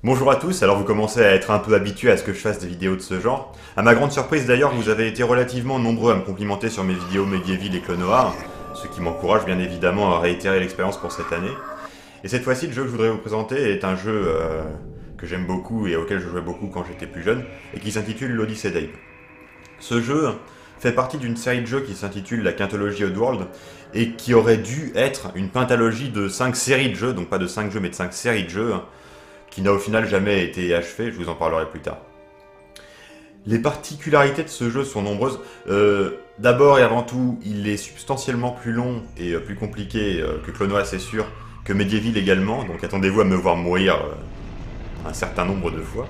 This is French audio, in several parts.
Bonjour à tous, alors vous commencez à être un peu habitués à ce que je fasse des vidéos de ce genre. À ma grande surprise d'ailleurs, vous avez été relativement nombreux à me complimenter sur mes vidéos Medieval et Clonoir, ce qui m'encourage bien évidemment à réitérer l'expérience pour cette année. Et cette fois-ci, le jeu que je voudrais vous présenter est un jeu que j'aime beaucoup et auquel je jouais beaucoup quand j'étais plus jeune, et qui s'intitule l'Odyssey d'Abe. Ce jeu fait partie d'une série de jeux qui s'intitule la Quintologie Oddworld, et qui aurait dû être une pentalogie de 5 séries de jeux, donc pas de 5 jeux mais de 5 séries de jeux, qui n'a au final jamais été achevé, je vous en parlerai plus tard. Les particularités de ce jeu sont nombreuses. D'abord et avant tout, il est substantiellement plus long et plus compliqué que Clonoa, c'est sûr, que Medieval également, donc attendez-vous à me voir mourir un certain nombre de fois.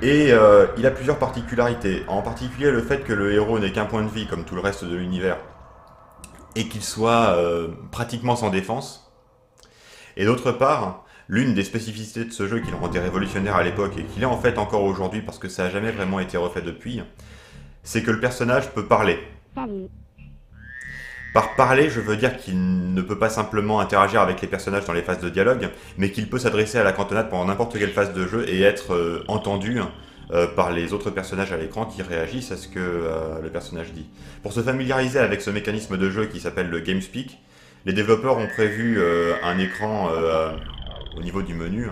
Et il a plusieurs particularités, en particulier le fait que le héros n'ait qu'un point de vie comme tout le reste de l'univers, et qu'il soit pratiquement sans défense. Et d'autre part, l'une des spécificités de ce jeu qui le rendait révolutionnaire à l'époque et qu'il est en fait encore aujourd'hui parce que ça n'a jamais vraiment été refait depuis, c'est que le personnage peut parler. Salut. Par parler, je veux dire qu'il ne peut pas simplement interagir avec les personnages dans les phases de dialogue, mais qu'il peut s'adresser à la cantonade pendant n'importe quelle phase de jeu et être entendu par les autres personnages à l'écran qui réagissent à ce que le personnage dit. Pour se familiariser avec ce mécanisme de jeu qui s'appelle le GameSpeak, les développeurs ont prévu un écran au niveau du menu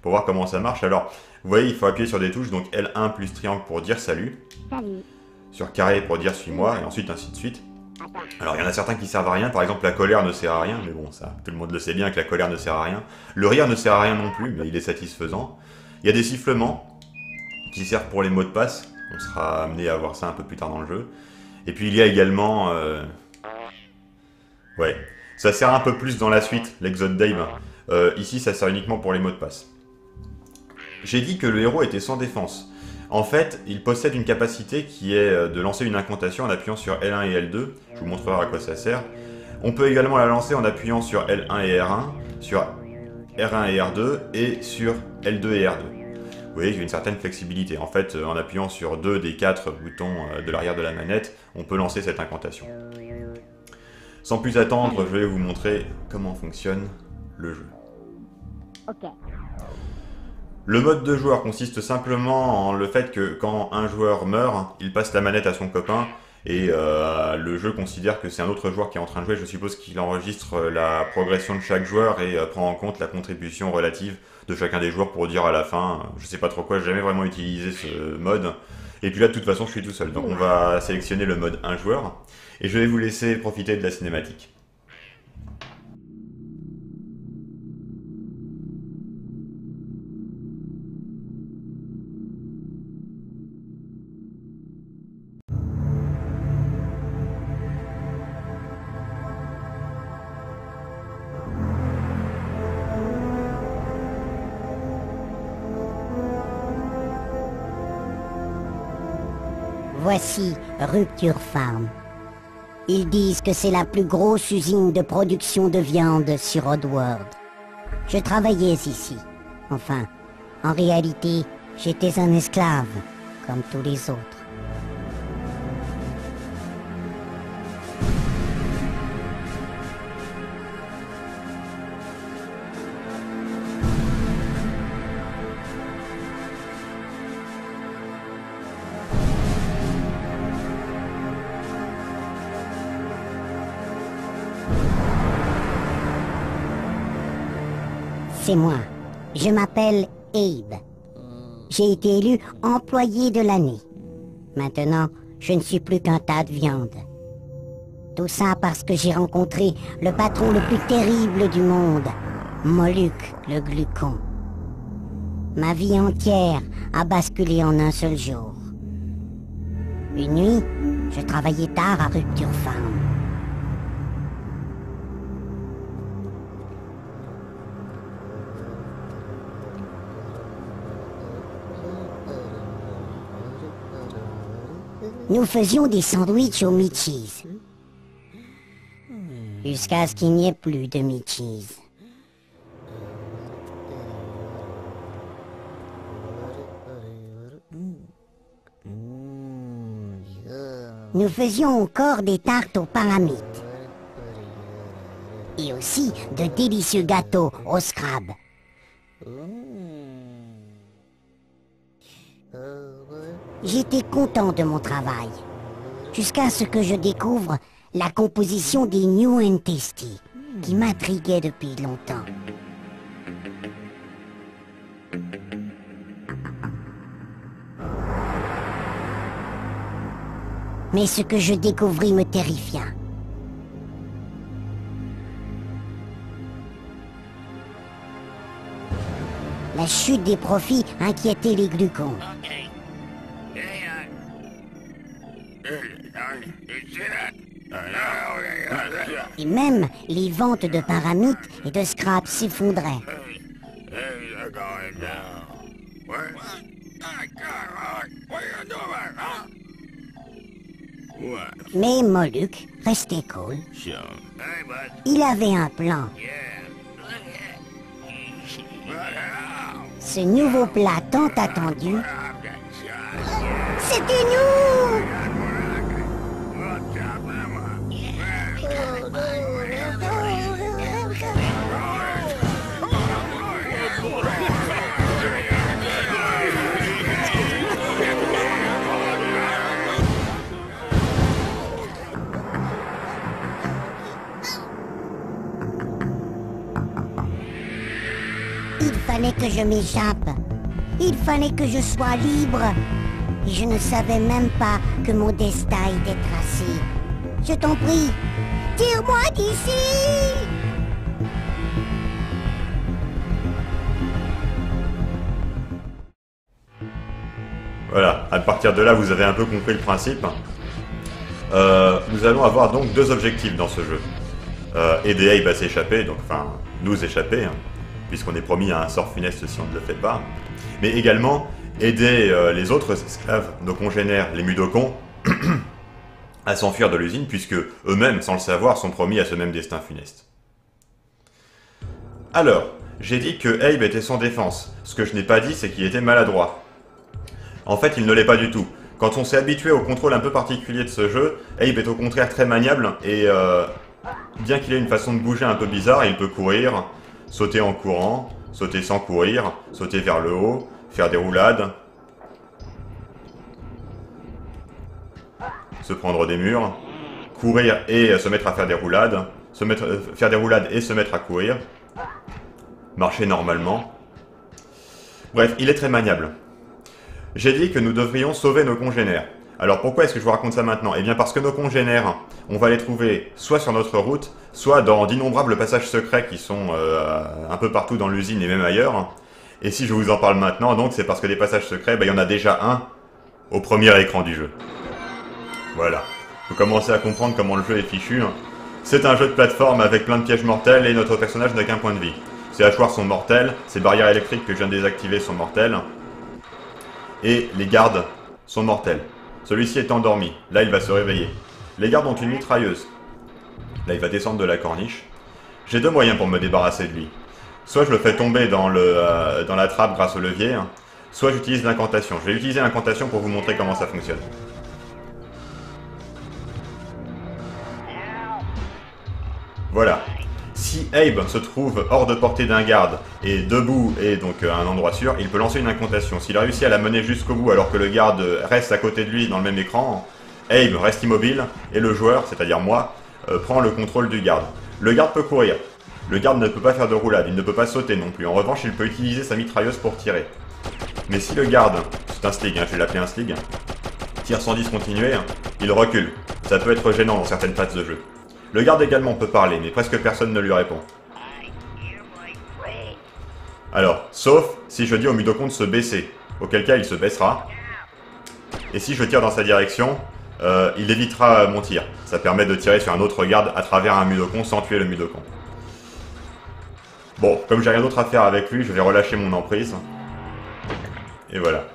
pour voir comment ça marche. Alors, vous voyez, il faut appuyer sur des touches, donc L1 plus triangle pour dire salut, Salut. sur carré pour dire suis-moi, et ensuite ainsi de suite. Alors, il y en a certains qui servent à rien, par exemple la colère ne sert à rien, mais bon, ça, tout le monde le sait bien que la colère ne sert à rien. Le rire ne sert à rien non plus, mais il est satisfaisant. Il y a des sifflements qui servent pour les mots de passe, on sera amené à voir ça un peu plus tard dans le jeu. Et puis il y a également... Ouais, ça sert un peu plus dans la suite, l'Exode d'Abe. Ici, ça sert uniquement pour les mots de passe. J'ai dit que le héros était sans défense. En fait, il possède une capacité qui est de lancer une incantation en appuyant sur L1 et L2. Je vous montrerai à quoi ça sert. On peut également la lancer en appuyant sur L1 et R1, sur R1 et R2 et sur L2 et R2. Vous voyez qu'il y a une certaine flexibilité. En fait, en appuyant sur 2 des 4 boutons de l'arrière de la manette, on peut lancer cette incantation. Sans plus attendre, je vais vous montrer comment fonctionne le jeu. Ok. Le mode de joueur consiste simplement en le fait que quand un joueur meurt, il passe la manette à son copain et le jeu considère que c'est un autre joueur qui est en train de jouer. Je suppose qu'il enregistre la progression de chaque joueur et prend en compte la contribution relative de chacun des joueurs pour dire à la fin, je sais pas trop quoi, j'ai jamais vraiment utilisé ce mode. Et puis là, de toute façon, je suis tout seul. Donc on va sélectionner le mode 1 joueur et je vais vous laisser profiter de la cinématique. Voici Rupture Farm. Ils disent que c'est la plus grosse usine de production de viande sur Oddworld. Je travaillais ici. Enfin, en réalité, j'étais un esclave, comme tous les autres. C'est moi. Je m'appelle Abe. J'ai été élu employé de l'année. Maintenant, je ne suis plus qu'un tas de viande. Tout ça parce que j'ai rencontré le patron le plus terrible du monde, Moluc le Glucon. Ma vie entière a basculé en un seul jour. Une nuit, je travaillais tard à Rupture Farm. Nous faisions des sandwichs au meat cheese. Jusqu'à ce qu'il n'y ait plus de meat cheese. Nous faisions encore des tartes aux paramites. Et aussi de délicieux gâteaux au scrab. j'étais content de mon travail. Jusqu'à ce que je découvre la composition des New and Tasty, qui m'intriguait depuis longtemps. Mais ce que je découvris me terrifia. La chute des profits inquiétait les glucons. Et même les ventes de paramite et de scrap s'effondraient. Mais Moluque restait cool. Il avait un plan. Ce nouveau plat tant attendu, c'était nous! Il fallait que je m'échappe. Il fallait que je sois libre. Et je ne savais même pas que mon destin était tracé. Je t'en prie, tire-moi d'ici! Voilà, à partir de là, vous avez un peu compris le principe. Nous allons avoir donc deux objectifs dans ce jeu. Aider Abe à s'échapper, donc enfin, nous échapper, hein, puisqu'on est promis à un sort funeste si on ne le fait pas. Mais également, aider les autres esclaves, nos congénères, les Mudokons, à s'enfuir de l'usine, puisque eux-mêmes, sans le savoir, sont promis à ce même destin funeste. Alors, j'ai dit que Abe était sans défense. Ce que je n'ai pas dit, c'est qu'il était maladroit. En fait, il ne l'est pas du tout. Quand on s'est habitué au contrôle un peu particulier de ce jeu, Abe est au contraire très maniable, et bien qu'il ait une façon de bouger un peu bizarre, il peut courir, sauter en courant, sauter sans courir, sauter vers le haut, faire des roulades, se prendre des murs, courir et se mettre à faire des roulades, faire des roulades et se mettre à courir, marcher normalement. Bref, il est très maniable. J'ai dit que nous devrions sauver nos congénères. Alors pourquoi est-ce que je vous raconte ça maintenant? Eh bien parce que nos congénères, on va les trouver soit sur notre route, soit dans d'innombrables passages secrets qui sont un peu partout dans l'usine et même ailleurs. Et si je vous en parle maintenant, donc c'est parce que des passages secrets, il y en a déjà un au premier écran du jeu. Voilà. Vous commencez à comprendre comment le jeu est fichu. C'est un jeu de plateforme avec plein de pièges mortels et notre personnage n'a qu'un point de vie. Ces hachoirs sont mortels, ces barrières électriques que je viens de désactiver sont mortelles. Et les gardes sont mortels. Celui-ci est endormi, là il va se réveiller. Les gardes ont une mitrailleuse. Là il va descendre de la corniche. J'ai deux moyens pour me débarrasser de lui. Soit je le fais tomber dans la trappe grâce au levier, soit j'utilise l'incantation. Je vais utiliser l'incantation pour vous montrer comment ça fonctionne. Voilà. Si Abe se trouve hors de portée d'un garde et debout et donc à un endroit sûr, il peut lancer une incantation. S'il réussit à la mener jusqu'au bout alors que le garde reste à côté de lui dans le même écran, Abe reste immobile et le joueur, c'est-à-dire moi, prend le contrôle du garde. Le garde peut courir. Le garde ne peut pas faire de roulade, il ne peut pas sauter non plus. En revanche, il peut utiliser sa mitrailleuse pour tirer. Mais si le garde, c'est un slig, je vais l'appeler un slig, tire sans discontinuer, il recule. Ça peut être gênant dans certaines phases de jeu. Le garde également peut parler, mais presque personne ne lui répond. Alors, sauf si je dis au Mudokon de se baisser, auquel cas il se baissera. Et si je tire dans sa direction, il évitera mon tir. Ça permet de tirer sur un autre garde à travers un Mudokon sans tuer le Mudokon. Bon, comme j'ai rien d'autre à faire avec lui, je vais relâcher mon emprise. Et voilà.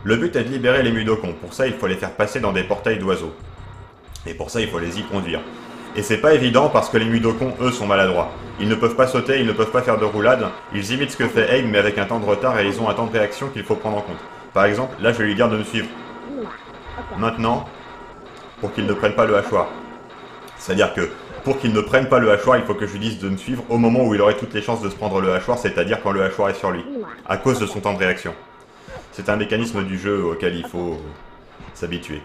Le but est de libérer les Mudokons. Pour ça, il faut les faire passer dans des portails d'oiseaux. Et pour ça, il faut les y conduire. Et c'est pas évident parce que les Mudokons, eux, sont maladroits. Ils ne peuvent pas sauter, ils ne peuvent pas faire de roulade. Ils imitent ce que fait Abe, mais avec un temps de retard et ils ont un temps de réaction qu'il faut prendre en compte. Par exemple, là, je vais lui dire de me suivre. Maintenant, pour qu'il ne prenne pas le hachoir. C'est-à-dire que, pour qu'il ne prenne pas le hachoir, il faut que je lui dise de me suivre au moment où il aurait toutes les chances de se prendre le hachoir, c'est-à-dire quand le hachoir est sur lui, à cause de son temps de réaction. C'est un mécanisme du jeu auquel il faut s'habituer.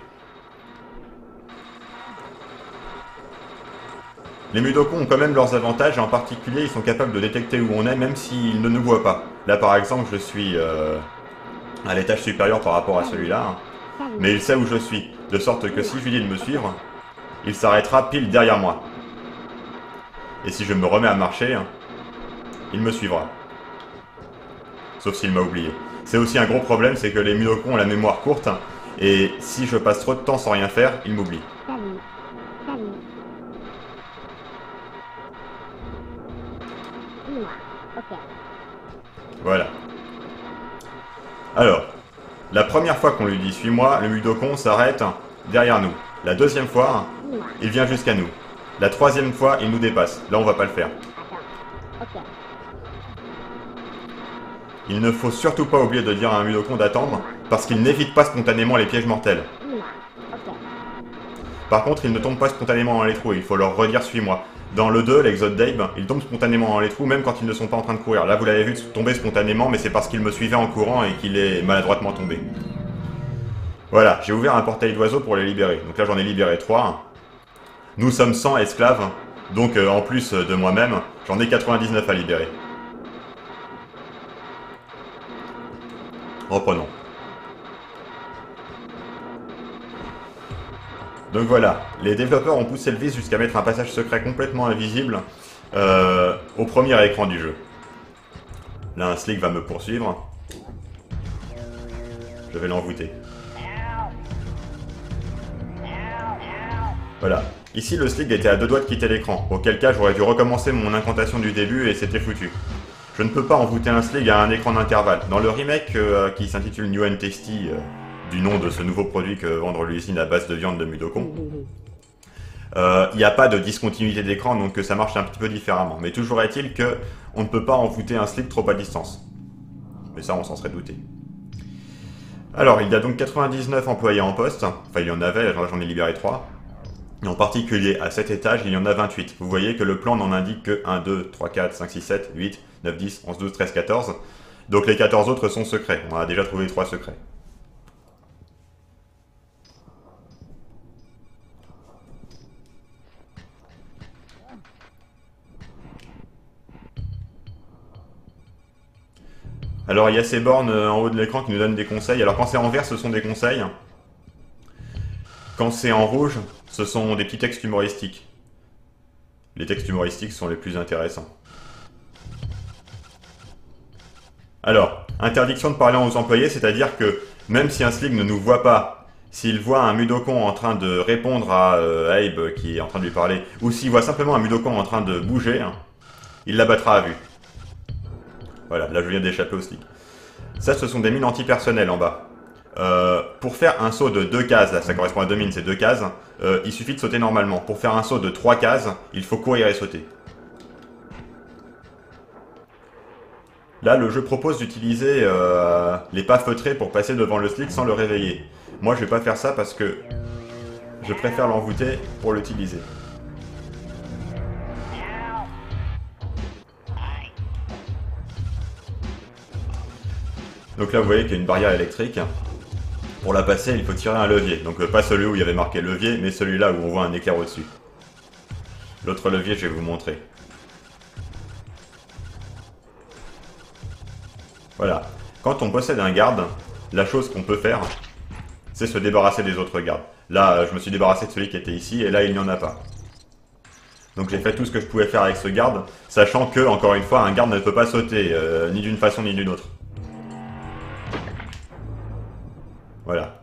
Les Mudokons ont quand même leurs avantages, et en particulier ils sont capables de détecter où on est même s'ils ne nous voient pas. Là par exemple je suis à l'étage supérieur par rapport à celui-là, mais il sait où je suis, de sorte que si je lui dis de me suivre, il s'arrêtera pile derrière moi. Et si je me remets à marcher, il me suivra. Sauf s'il m'a oublié. C'est aussi un gros problème, c'est que les Mudokons ont la mémoire courte, et si je passe trop de temps sans rien faire, ils m'oublient. Voilà. Alors, la première fois qu'on lui dit « suis-moi », le Mudokon s'arrête derrière nous. La deuxième fois, il vient jusqu'à nous. La troisième fois, il nous dépasse. Là, on va pas le faire. Il ne faut surtout pas oublier de dire à un Mudokon d'attendre, parce qu'il n'évite pas spontanément les pièges mortels. Par contre, ils ne tombent pas spontanément dans les trous, il faut leur redire « suis-moi ». Dans le 2, l'Exode d'Abe, ils tombent spontanément dans les trous, même quand ils ne sont pas en train de courir. Là, vous l'avez vu tomber spontanément, mais c'est parce qu'il me suivait en courant et qu'il est maladroitement tombé. Voilà, j'ai ouvert un portail d'oiseaux pour les libérer. Donc là, j'en ai libéré 3. Nous sommes 100 esclaves, donc en plus de moi-même, j'en ai 99 à libérer. Reprenons. Donc voilà, les développeurs ont poussé le vice jusqu'à mettre un passage secret complètement invisible au premier écran du jeu. Là, un slick va me poursuivre. Je vais l'envoûter. Voilà. Ici, le slick était à 2 doigts de quitter l'écran, auquel cas j'aurais dû recommencer mon incantation du début et c'était foutu. Je ne peux pas envoûter un slick à un écran d'intervalle. Dans le remake qui s'intitule New and Tasty, du nom de ce nouveau produit que vendre l'usine à base de viande de Mudokon, il n'y a pas de discontinuité d'écran, donc ça marche un petit peu différemment. Mais toujours est-il qu'on ne peut pas envoûter un slick trop à distance. Mais ça, on s'en serait douté. Alors, il y a donc 99 employés en poste. Enfin, il y en avait, j'en ai libéré 3. Et en particulier, à cet étage, il y en a 28. Vous voyez que le plan n'en indique que 1, 2, 3, 4, 5, 6, 7, 8, 9, 10, 11, 12, 13, 14. Donc les 14 autres sont secrets. On a déjà trouvé 3 secrets. Alors il y a ces bornes en haut de l'écran qui nous donnent des conseils. Alors quand c'est en vert, ce sont des conseils. Quand c'est en rouge, ce sont des petits textes humoristiques. Les textes humoristiques sont les plus intéressants. Alors, interdiction de parler aux employés, c'est-à-dire que même si un slick ne nous voit pas, s'il voit un Mudokon en train de répondre à Abe qui est en train de lui parler, ou s'il voit simplement un Mudokon en train de bouger, il l'abattra à vue. Voilà, là je viens d'échapper au slick. Ça, ce sont des mines antipersonnelles en bas. Pour faire un saut de 2 cases, là ça correspond à 2 mines, c'est 2 cases, il suffit de sauter normalement. Pour faire un saut de 3 cases, il faut courir et sauter. Là, le jeu propose d'utiliser les pas feutrés pour passer devant le slick sans le réveiller. Moi, je vais pas faire ça parce que je préfère l'envoûter pour l'utiliser. Donc là, vous voyez qu'il y a une barrière électrique. Pour la passer, il faut tirer un levier. Donc pas celui où il y avait marqué levier, mais celui-là où on voit un éclair au-dessus. L'autre levier, je vais vous montrer. Voilà. Quand on possède un garde, la chose qu'on peut faire, c'est se débarrasser des autres gardes. Là, je me suis débarrassé de celui qui était ici, et là, il n'y en a pas. Donc j'ai fait tout ce que je pouvais faire avec ce garde, sachant que, encore une fois, un garde ne peut pas sauter, ni d'une façon ni d'une autre. Voilà.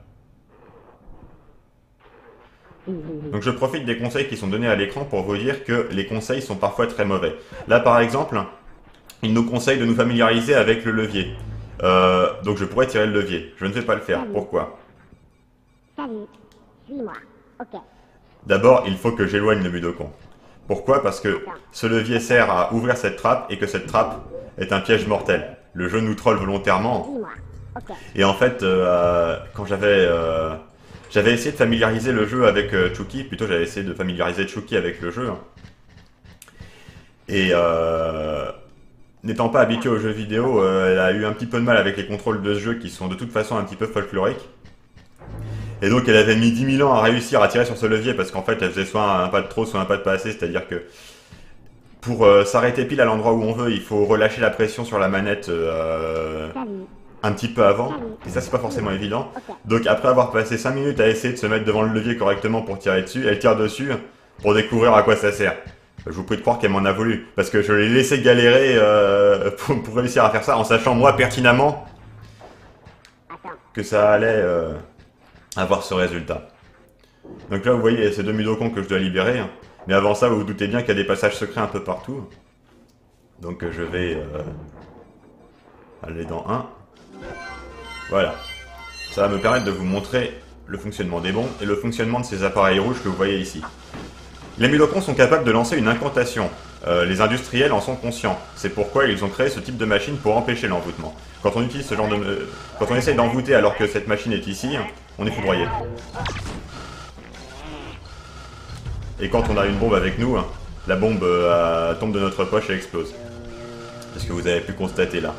Donc je profite des conseils qui sont donnés à l'écran pour vous dire que les conseils sont parfois très mauvais. Là par exemple, il nous conseille de nous familiariser avec le levier. Donc je pourrais tirer le levier. Je ne vais pas le faire. Pourquoi? Salut, suis-moi. Ok. D'abord, il faut que j'éloigne le Mudokon. Pourquoi? Parce que ce levier sert à ouvrir cette trappe et que cette trappe est un piège mortel. Le jeu nous troll volontairement. Okay. Et en fait, quand j'avais essayé de familiariser le jeu avec Chucky, plutôt j'avais essayé de familiariser Chucky avec le jeu. Et n'étant pas habituée aux jeux vidéo, elle a eu un petit peu de mal avec les contrôles de ce jeu qui sont de toute façon un petit peu folkloriques. Et donc elle avait mis 10 000 ans à réussir à tirer sur ce levier parce qu'en fait elle faisait soit un pas de trop, soit un pas de pas assez, c'est-à-dire que pour s'arrêter pile à l'endroit où on veut, il faut relâcher la pression sur la manette un petit peu avant, et ça c'est pas forcément évident. Donc après avoir passé 5 minutes à essayer de se mettre devant le levier correctement pour tirer dessus, elle tire dessus pour découvrir à quoi ça sert. Je vous prie de croire qu'elle m'en a voulu, parce que je l'ai laissé galérer pour réussir à faire ça en sachant moi pertinemment que ça allait avoir ce résultat. Donc là vous voyez, il y a ces deux Mudokons que je dois libérer, mais avant ça vous vous doutez bien qu'il y a des passages secrets un peu partout. Donc je vais aller dans un. Voilà. Ça va me permettre de vous montrer le fonctionnement des bombes et le fonctionnement de ces appareils rouges que vous voyez ici. Les Mudokons sont capables de lancer une incantation. Les industriels en sont conscients. C'est pourquoi ils ont créé ce type de machine pour empêcher l'envoûtement. Quand on utilise ce genre de... Quand on essaye d'envoûter alors que cette machine est ici, on est foudroyé. Et quand on a une bombe avec nous, la bombe tombe de notre poche et explose. C'est ce que vous avez pu constater là.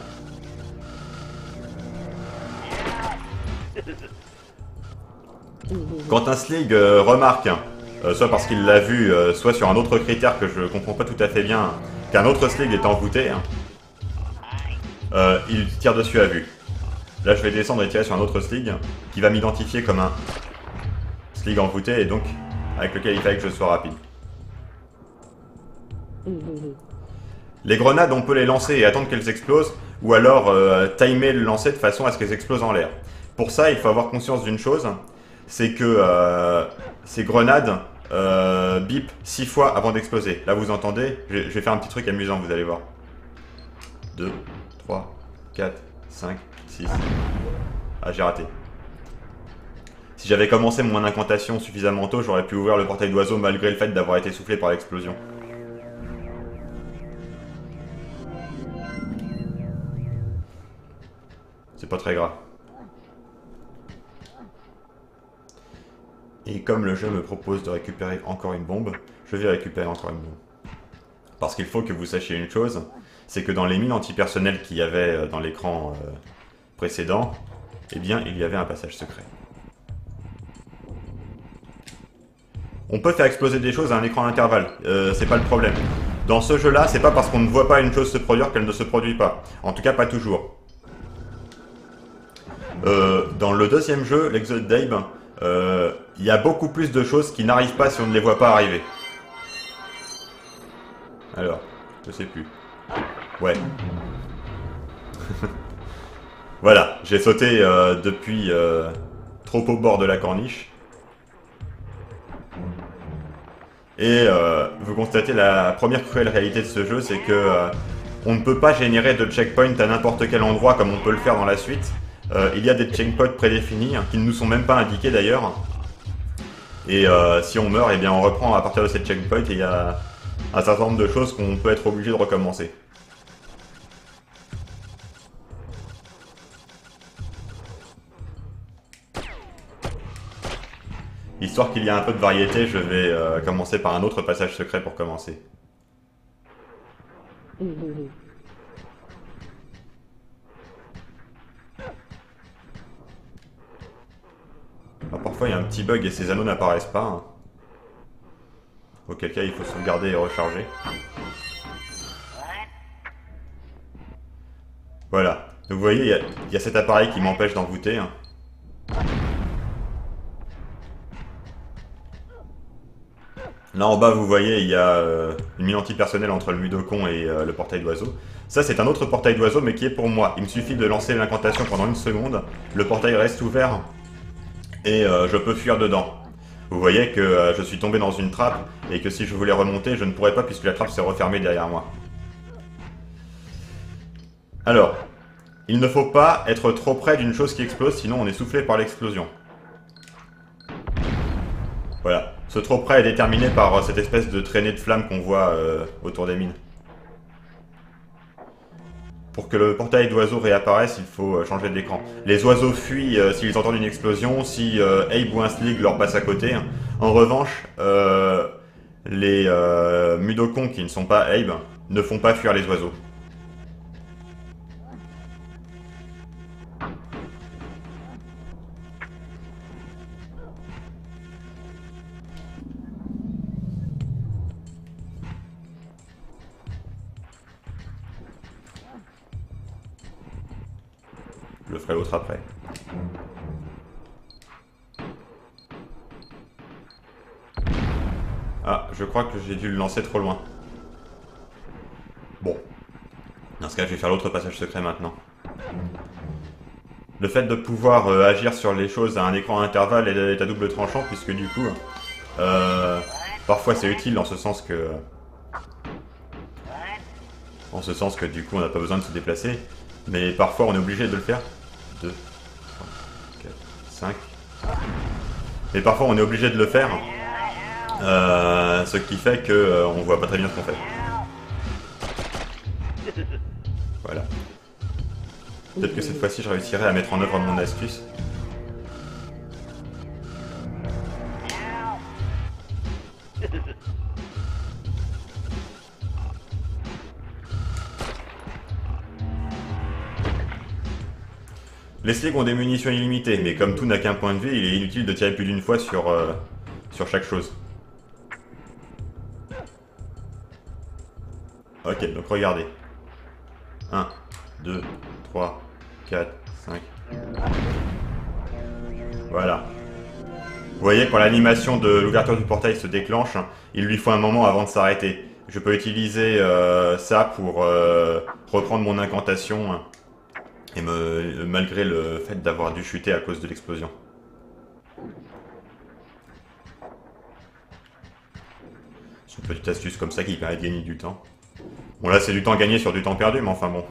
Quand un Slig remarque, soit parce qu'il l'a vu, soit sur un autre critère que je comprends pas tout à fait bien, qu'un autre Slig est envoûté, il tire dessus à vue. Là je vais descendre et tirer sur un autre Slig, qui va m'identifier comme un Slig envoûté, et donc avec lequel il fallait que je sois rapide. Les grenades, on peut les lancer et attendre qu'elles explosent, ou alors timer le lancer de façon à ce qu'elles explosent en l'air. Pour ça, il faut avoir conscience d'une chose, c'est que ces grenades bip 6 fois avant d'exploser. Là, vous entendez, je vais faire un petit truc amusant, vous allez voir. 2, 3, 4, 5, 6. Ah, j'ai raté. Si j'avais commencé mon incantation suffisamment tôt, j'aurais pu ouvrir le portail d'oiseau malgré le fait d'avoir été soufflé par l'explosion. C'est pas très grave. Et comme le jeu me propose de récupérer encore une bombe, je vais récupérer encore une bombe. Parce qu'il faut que vous sachiez une chose, c'est que dans les mines antipersonnelles qu'il y avait dans l'écran précédent, eh bien il y avait un passage secret. On peut faire exploser des choses à un écran d'intervalle, c'est pas le problème. Dans ce jeu-là, c'est pas parce qu'on ne voit pas une chose se produire qu'elle ne se produit pas. En tout cas, pas toujours. Dans le deuxième jeu, l'Exode d'Abe, il y a beaucoup plus de choses qui n'arrivent pas si on ne les voit pas arriver. Alors, je sais plus. Ouais. Voilà, j'ai sauté depuis trop au bord de la corniche. Et vous constatez la première cruelle réalité de ce jeu, c'est que on ne peut pas générer de checkpoint à n'importe quel endroit comme on peut le faire dans la suite. Il y a des checkpoints prédéfinis, qui ne nous sont même pas indiqués d'ailleurs. Et si on meurt, eh bien on reprend à partir de cette checkpoint et il y a un certain nombre de choses qu'on peut être obligé de recommencer. Histoire qu'il y ait un peu de variété, je vais commencer par un autre passage secret pour commencer. Alors, parfois il y a un petit bug et ces anneaux n'apparaissent pas. Auquel cas il faut sauvegarder et recharger. Voilà. Donc vous voyez, il y a cet appareil qui m'empêche d'envoûter. Là en bas vous voyez, il y a une mine antipersonnelle entre le Mudokon et le portail d'oiseau. Ça c'est un autre portail d'oiseau mais qui est pour moi. Il me suffit de lancer l'incantation pendant une seconde, le portail reste ouvert et je peux fuir dedans. Vous voyez que je suis tombé dans une trappe et que si je voulais remonter, je ne pourrais pas puisque la trappe s'est refermée derrière moi. Alors, il ne faut pas être trop près d'une chose qui explose, sinon on est soufflé par l'explosion. Voilà. Ce trop près est déterminé par cette espèce de traînée de flammes qu'on voit autour des mines. Pour que le portail d'oiseaux réapparaisse, il faut changer d'écran. Les oiseaux fuient s'ils entendent une explosion, si Abe ou un Slig leur passe à côté. En revanche, les Mudokons qui ne sont pas Abe ne font pas fuir les oiseaux. le ferai l'autre après. Ah, je crois que j'ai dû le lancer trop loin. Bon. Dans ce cas, je vais faire l'autre passage secret maintenant. Le fait de pouvoir agir sur les choses à un écran à intervalle est à double tranchant, puisque du coup, parfois c'est utile en ce sens que... du coup on n'a pas besoin de se déplacer, mais parfois on est obligé de le faire. 2, 3, 4, 5. Mais parfois on est obligé de le faire, ce qui fait que on voit pas très bien ce qu'on fait. Voilà. Peut-être que cette fois-ci je réussirai à mettre en œuvre mon astuce. Les sligs ont des munitions illimitées, mais comme tout n'a qu'un point de vie, il est inutile de tirer plus d'une fois sur chaque chose. Ok, donc regardez. 1, 2, 3, 4, 5. Voilà. Vous voyez, quand l'animation de l'ouverture du portail se déclenche, il lui faut un moment avant de s'arrêter. Je peux utiliser ça pour reprendre mon incantation, et malgré le fait d'avoir dû chuter à cause de l'explosion. C'est une petite astuce comme ça qui permet de gagner du temps. Bon là c'est du temps gagné sur du temps perdu, mais enfin bon.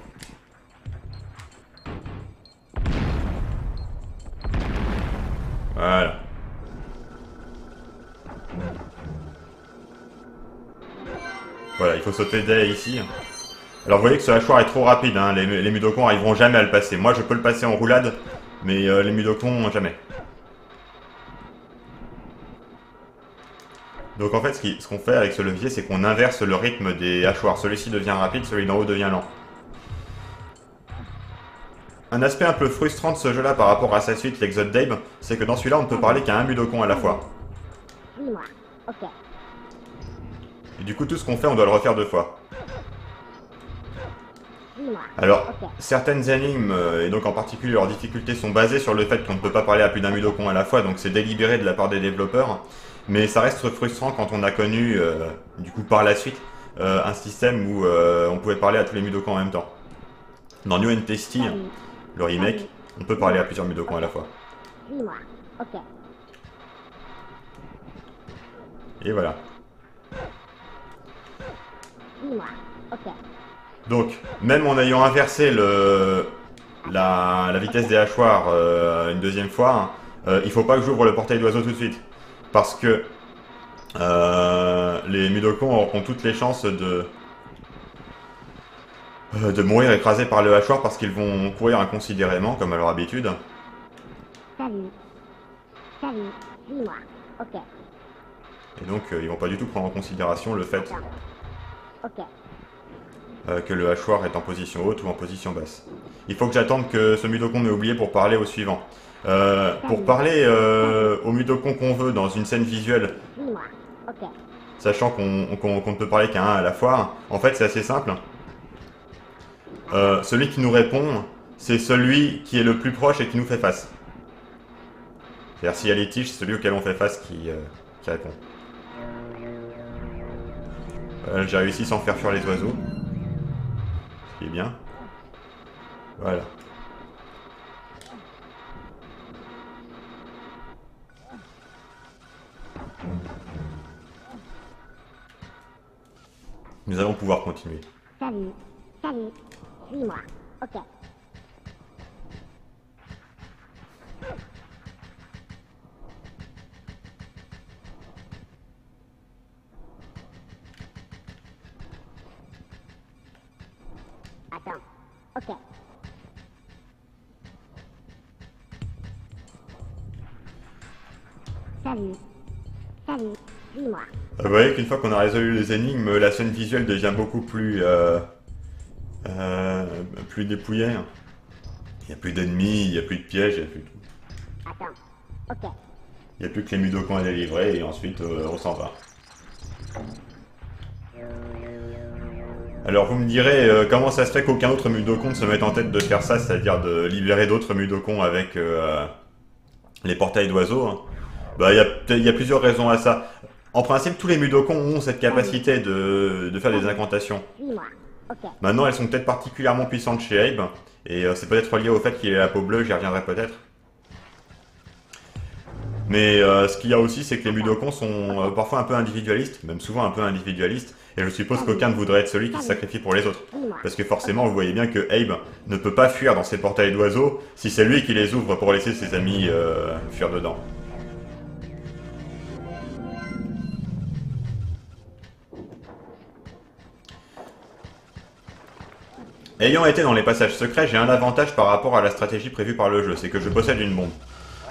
Voilà. Voilà, il faut sauter dès ici. Alors vous voyez que ce hachoir est trop rapide, hein. Les Mudokons arriveront jamais à le passer. Moi je peux le passer en roulade, mais les Mudokons jamais. Donc en fait ce qu'on fait avec ce levier, c'est qu'on inverse le rythme des hachoirs. Celui-ci devient rapide, celui d'en haut devient lent. Un aspect un peu frustrant de ce jeu-là par rapport à sa suite, l'Exode d'Abe, c'est que dans celui-là on ne peut parler qu'à un Mudokon à la fois. Et du coup tout ce qu'on fait, on doit le refaire 2 fois. Alors, certaines énigmes, et donc en particulier leurs difficultés, sont basées sur le fait qu'on ne peut pas parler à plus d'un Mudokon à la fois, donc c'est délibéré de la part des développeurs, mais ça reste frustrant quand on a connu, du coup par la suite, un système où on pouvait parler à tous les Mudokons en même temps. Dans New and Tasty, le remake, on peut parler à plusieurs Mudokons à la fois. Et voilà. Donc, même en ayant inversé la vitesse des hachoirs une deuxième fois, il faut pas que j'ouvre le portail d'oiseau tout de suite. Parce que les Mudokons auront toutes les chances de mourir écrasés par le hachoir parce qu'ils vont courir inconsidérément, comme à leur habitude. Et donc, ils vont pas du tout prendre en considération le fait que le hachoir est en position haute ou en position basse. Il faut que j'attende que ce Mudokon m'ait oublié pour parler au suivant. Pour parler au Mudokon qu'on veut dans une scène visuelle, sachant qu'on ne peut parler qu'à un à la fois, en fait c'est assez simple. Celui qui nous répond, c'est celui qui est le plus proche et qui nous fait face. C'est-à-dire s'il y a litige, c'est celui auquel on fait face qui répond. J'ai réussi sans faire fuir les oiseaux. Ce qui est bien. Voilà. Nous allons pouvoir continuer. Salut, suis-moi. Ok. Attends. Ok. Salut, suis-moi. Vous voyez qu'une fois qu'on a résolu les énigmes, la scène visuelle devient beaucoup plus dépouillée. Il n'y a plus d'ennemis, il n'y a plus de pièges, il n'y a plus de tout. Attends. Ok. Il n'y a plus que les Mudokons à délivrer et ensuite on s'en va. Alors vous me direz comment ça se fait qu'aucun autre Mudokon ne se mette en tête de faire ça, c'est-à-dire de libérer d'autres Mudokon avec les portails d'oiseaux. Hein. Bah il y a plusieurs raisons à ça. En principe, tous les Mudokon ont cette capacité de faire des incantations. Maintenant, elles sont peut-être particulièrement puissantes chez Abe, et c'est peut-être lié au fait qu'il ait la peau bleue, j'y reviendrai peut-être. Mais ce qu'il y a aussi, c'est que les Mudokon sont parfois un peu individualistes, même souvent un peu individualistes, et je suppose qu'aucun ne voudrait être celui qui se sacrifie pour les autres. Parce que forcément, vous voyez bien que Abe ne peut pas fuir dans ses portails d'oiseaux si c'est lui qui les ouvre pour laisser ses amis fuir dedans. Ayant été dans les passages secrets, j'ai un avantage par rapport à la stratégie prévue par le jeu, c'est que je possède une bombe.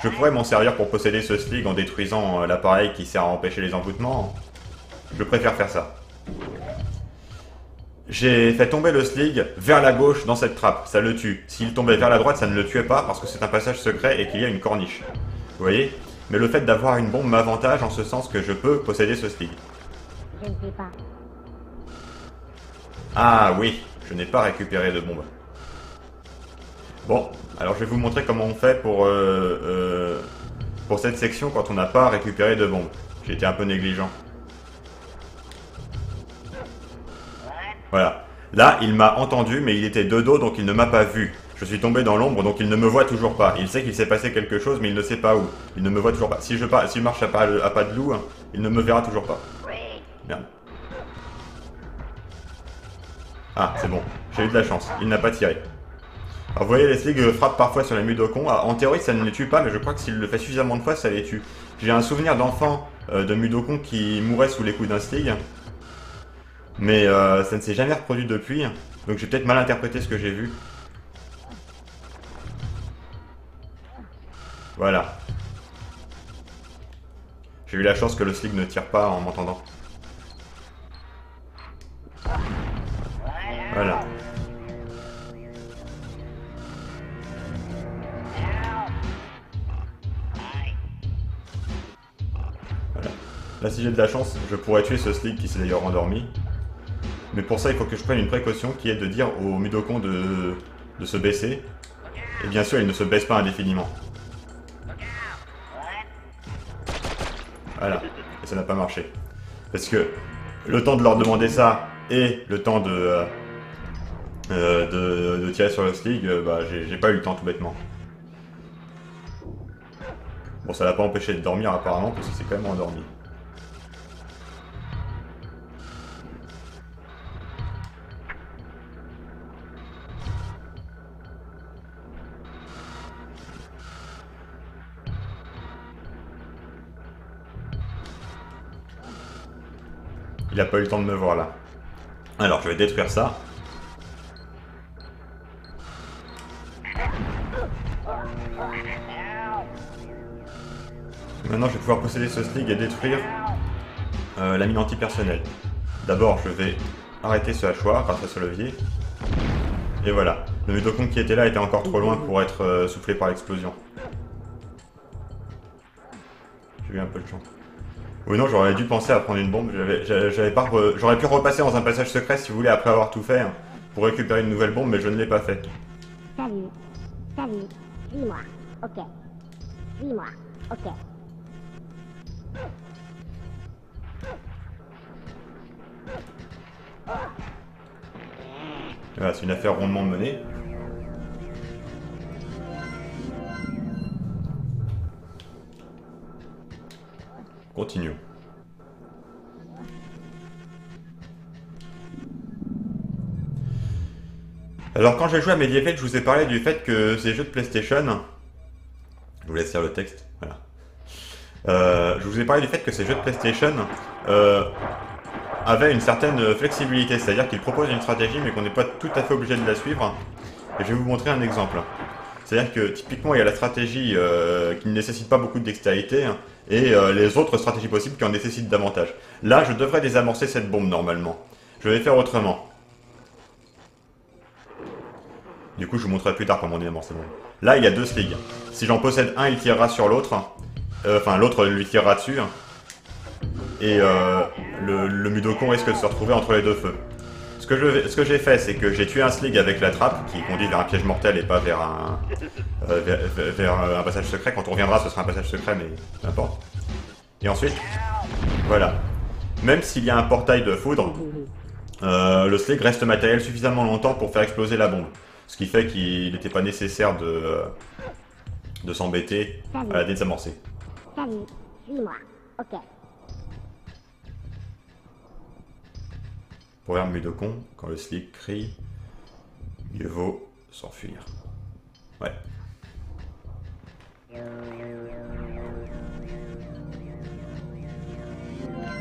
Je pourrais m'en servir pour posséder ce slig en détruisant l'appareil qui sert à empêcher les envoûtements. Je préfère faire ça. J'ai fait tomber le slig vers la gauche dans cette trappe, ça le tue. S'il tombait vers la droite, ça ne le tuait pas parce que c'est un passage secret et qu'il y a une corniche. Vous voyez? Mais le fait d'avoir une bombe m'avantage en ce sens que je peux posséder ce slig. Je ne sais pas. Ah oui, je n'ai pas récupéré de bombe. Bon, alors je vais vous montrer comment on fait pour cette section quand on n'a pas récupéré de bombe. J'ai été un peu négligent. Voilà. Là, il m'a entendu, mais il était de dos, donc il ne m'a pas vu. Je suis tombé dans l'ombre, donc il ne me voit toujours pas. Il sait qu'il s'est passé quelque chose, mais il ne sait pas où. Il ne me voit toujours pas. Si je marche à pas de loup, hein, il ne me verra toujours pas. Merde. Ah, c'est bon. J'ai eu de la chance. Il n'a pas tiré. Alors, vous voyez, les sligs frappent parfois sur les Mudokon. En théorie, ça ne les tue pas, mais je crois que s'il le fait suffisamment de fois, ça les tue. J'ai un souvenir d'enfant de Mudokon qui mourait sous les coups d'un slig. Mais ça ne s'est jamais reproduit depuis. Donc j'ai peut-être mal interprété ce que j'ai vu. Voilà. J'ai eu la chance que le slig ne tire pas en m'entendant. Voilà. Voilà. Là, si j'ai de la chance, je pourrais tuer ce slig qui s'est d'ailleurs endormi. Mais pour ça, il faut que je prenne une précaution qui est de dire au Mudokon de se baisser. Et bien sûr, il ne se baisse pas indéfiniment. Voilà. Et ça n'a pas marché. Parce que le temps de leur demander ça et le temps de tirer sur le slig, bah, j'ai pas eu le temps tout bêtement. Bon, ça l'a pas empêché de dormir apparemment, parce que c'est quand même endormi. Il a pas eu le temps de me voir là. Alors, je vais détruire ça. Maintenant, je vais pouvoir posséder ce slig et détruire la mine antipersonnelle. D'abord, je vais arrêter ce hachoir grâce à ce levier. Et voilà. Le Mudokon qui était là était encore trop loin pour être soufflé par l'explosion. J'ai eu un peu de chance. Oui, non, j'aurais dû penser à prendre une bombe. J'aurais pu repasser dans un passage secret, si vous voulez, après avoir tout fait, hein, pour récupérer une nouvelle bombe, mais je ne l'ai pas fait. Salut. Salut. Suis-moi. Ok. Suis-moi. Ok. Voilà, c'est une affaire rondement menée. Continuons. Alors quand j'ai joué à Medieval, je vous ai parlé du fait que ces jeux de PlayStation... Je vous laisse lire le texte, voilà. Je vous ai parlé du fait que ces jeux de PlayStation avaient une certaine flexibilité, c'est-à-dire qu'ils proposent une stratégie mais qu'on n'est pas tout à fait obligé de la suivre. Et je vais vous montrer un exemple. C'est-à-dire que typiquement il y a la stratégie qui ne nécessite pas beaucoup de dextérité, hein, et les autres stratégies possibles qui en nécessitent davantage. Là, je devrais désamorcer cette bombe normalement. Je vais faire autrement. Du coup, je vous montrerai plus tard comment désamorcer cette bombe. Là, il y a deux sligs. Si j'en possède un, il tirera sur l'autre. Enfin, l'autre lui tirera dessus. Et le Mudokon risque de se retrouver entre les deux feux. Ce que j'ai fait, c'est que j'ai tué un Slig avec la trappe qui conduit vers un piège mortel et pas vers vers un passage secret. Quand on reviendra, ce sera un passage secret, mais peu importe. Et ensuite, voilà. Même s'il y a un portail de foudre, le Slig reste matériel suffisamment longtemps pour faire exploser la bombe. Ce qui fait qu'il n'était pas nécessaire de s'embêter à la désamorcer. Salut, suis-moi. Ok. Proverbe Mudokon, quand le Slig crie, mieux vaut s'enfuir. Ouais.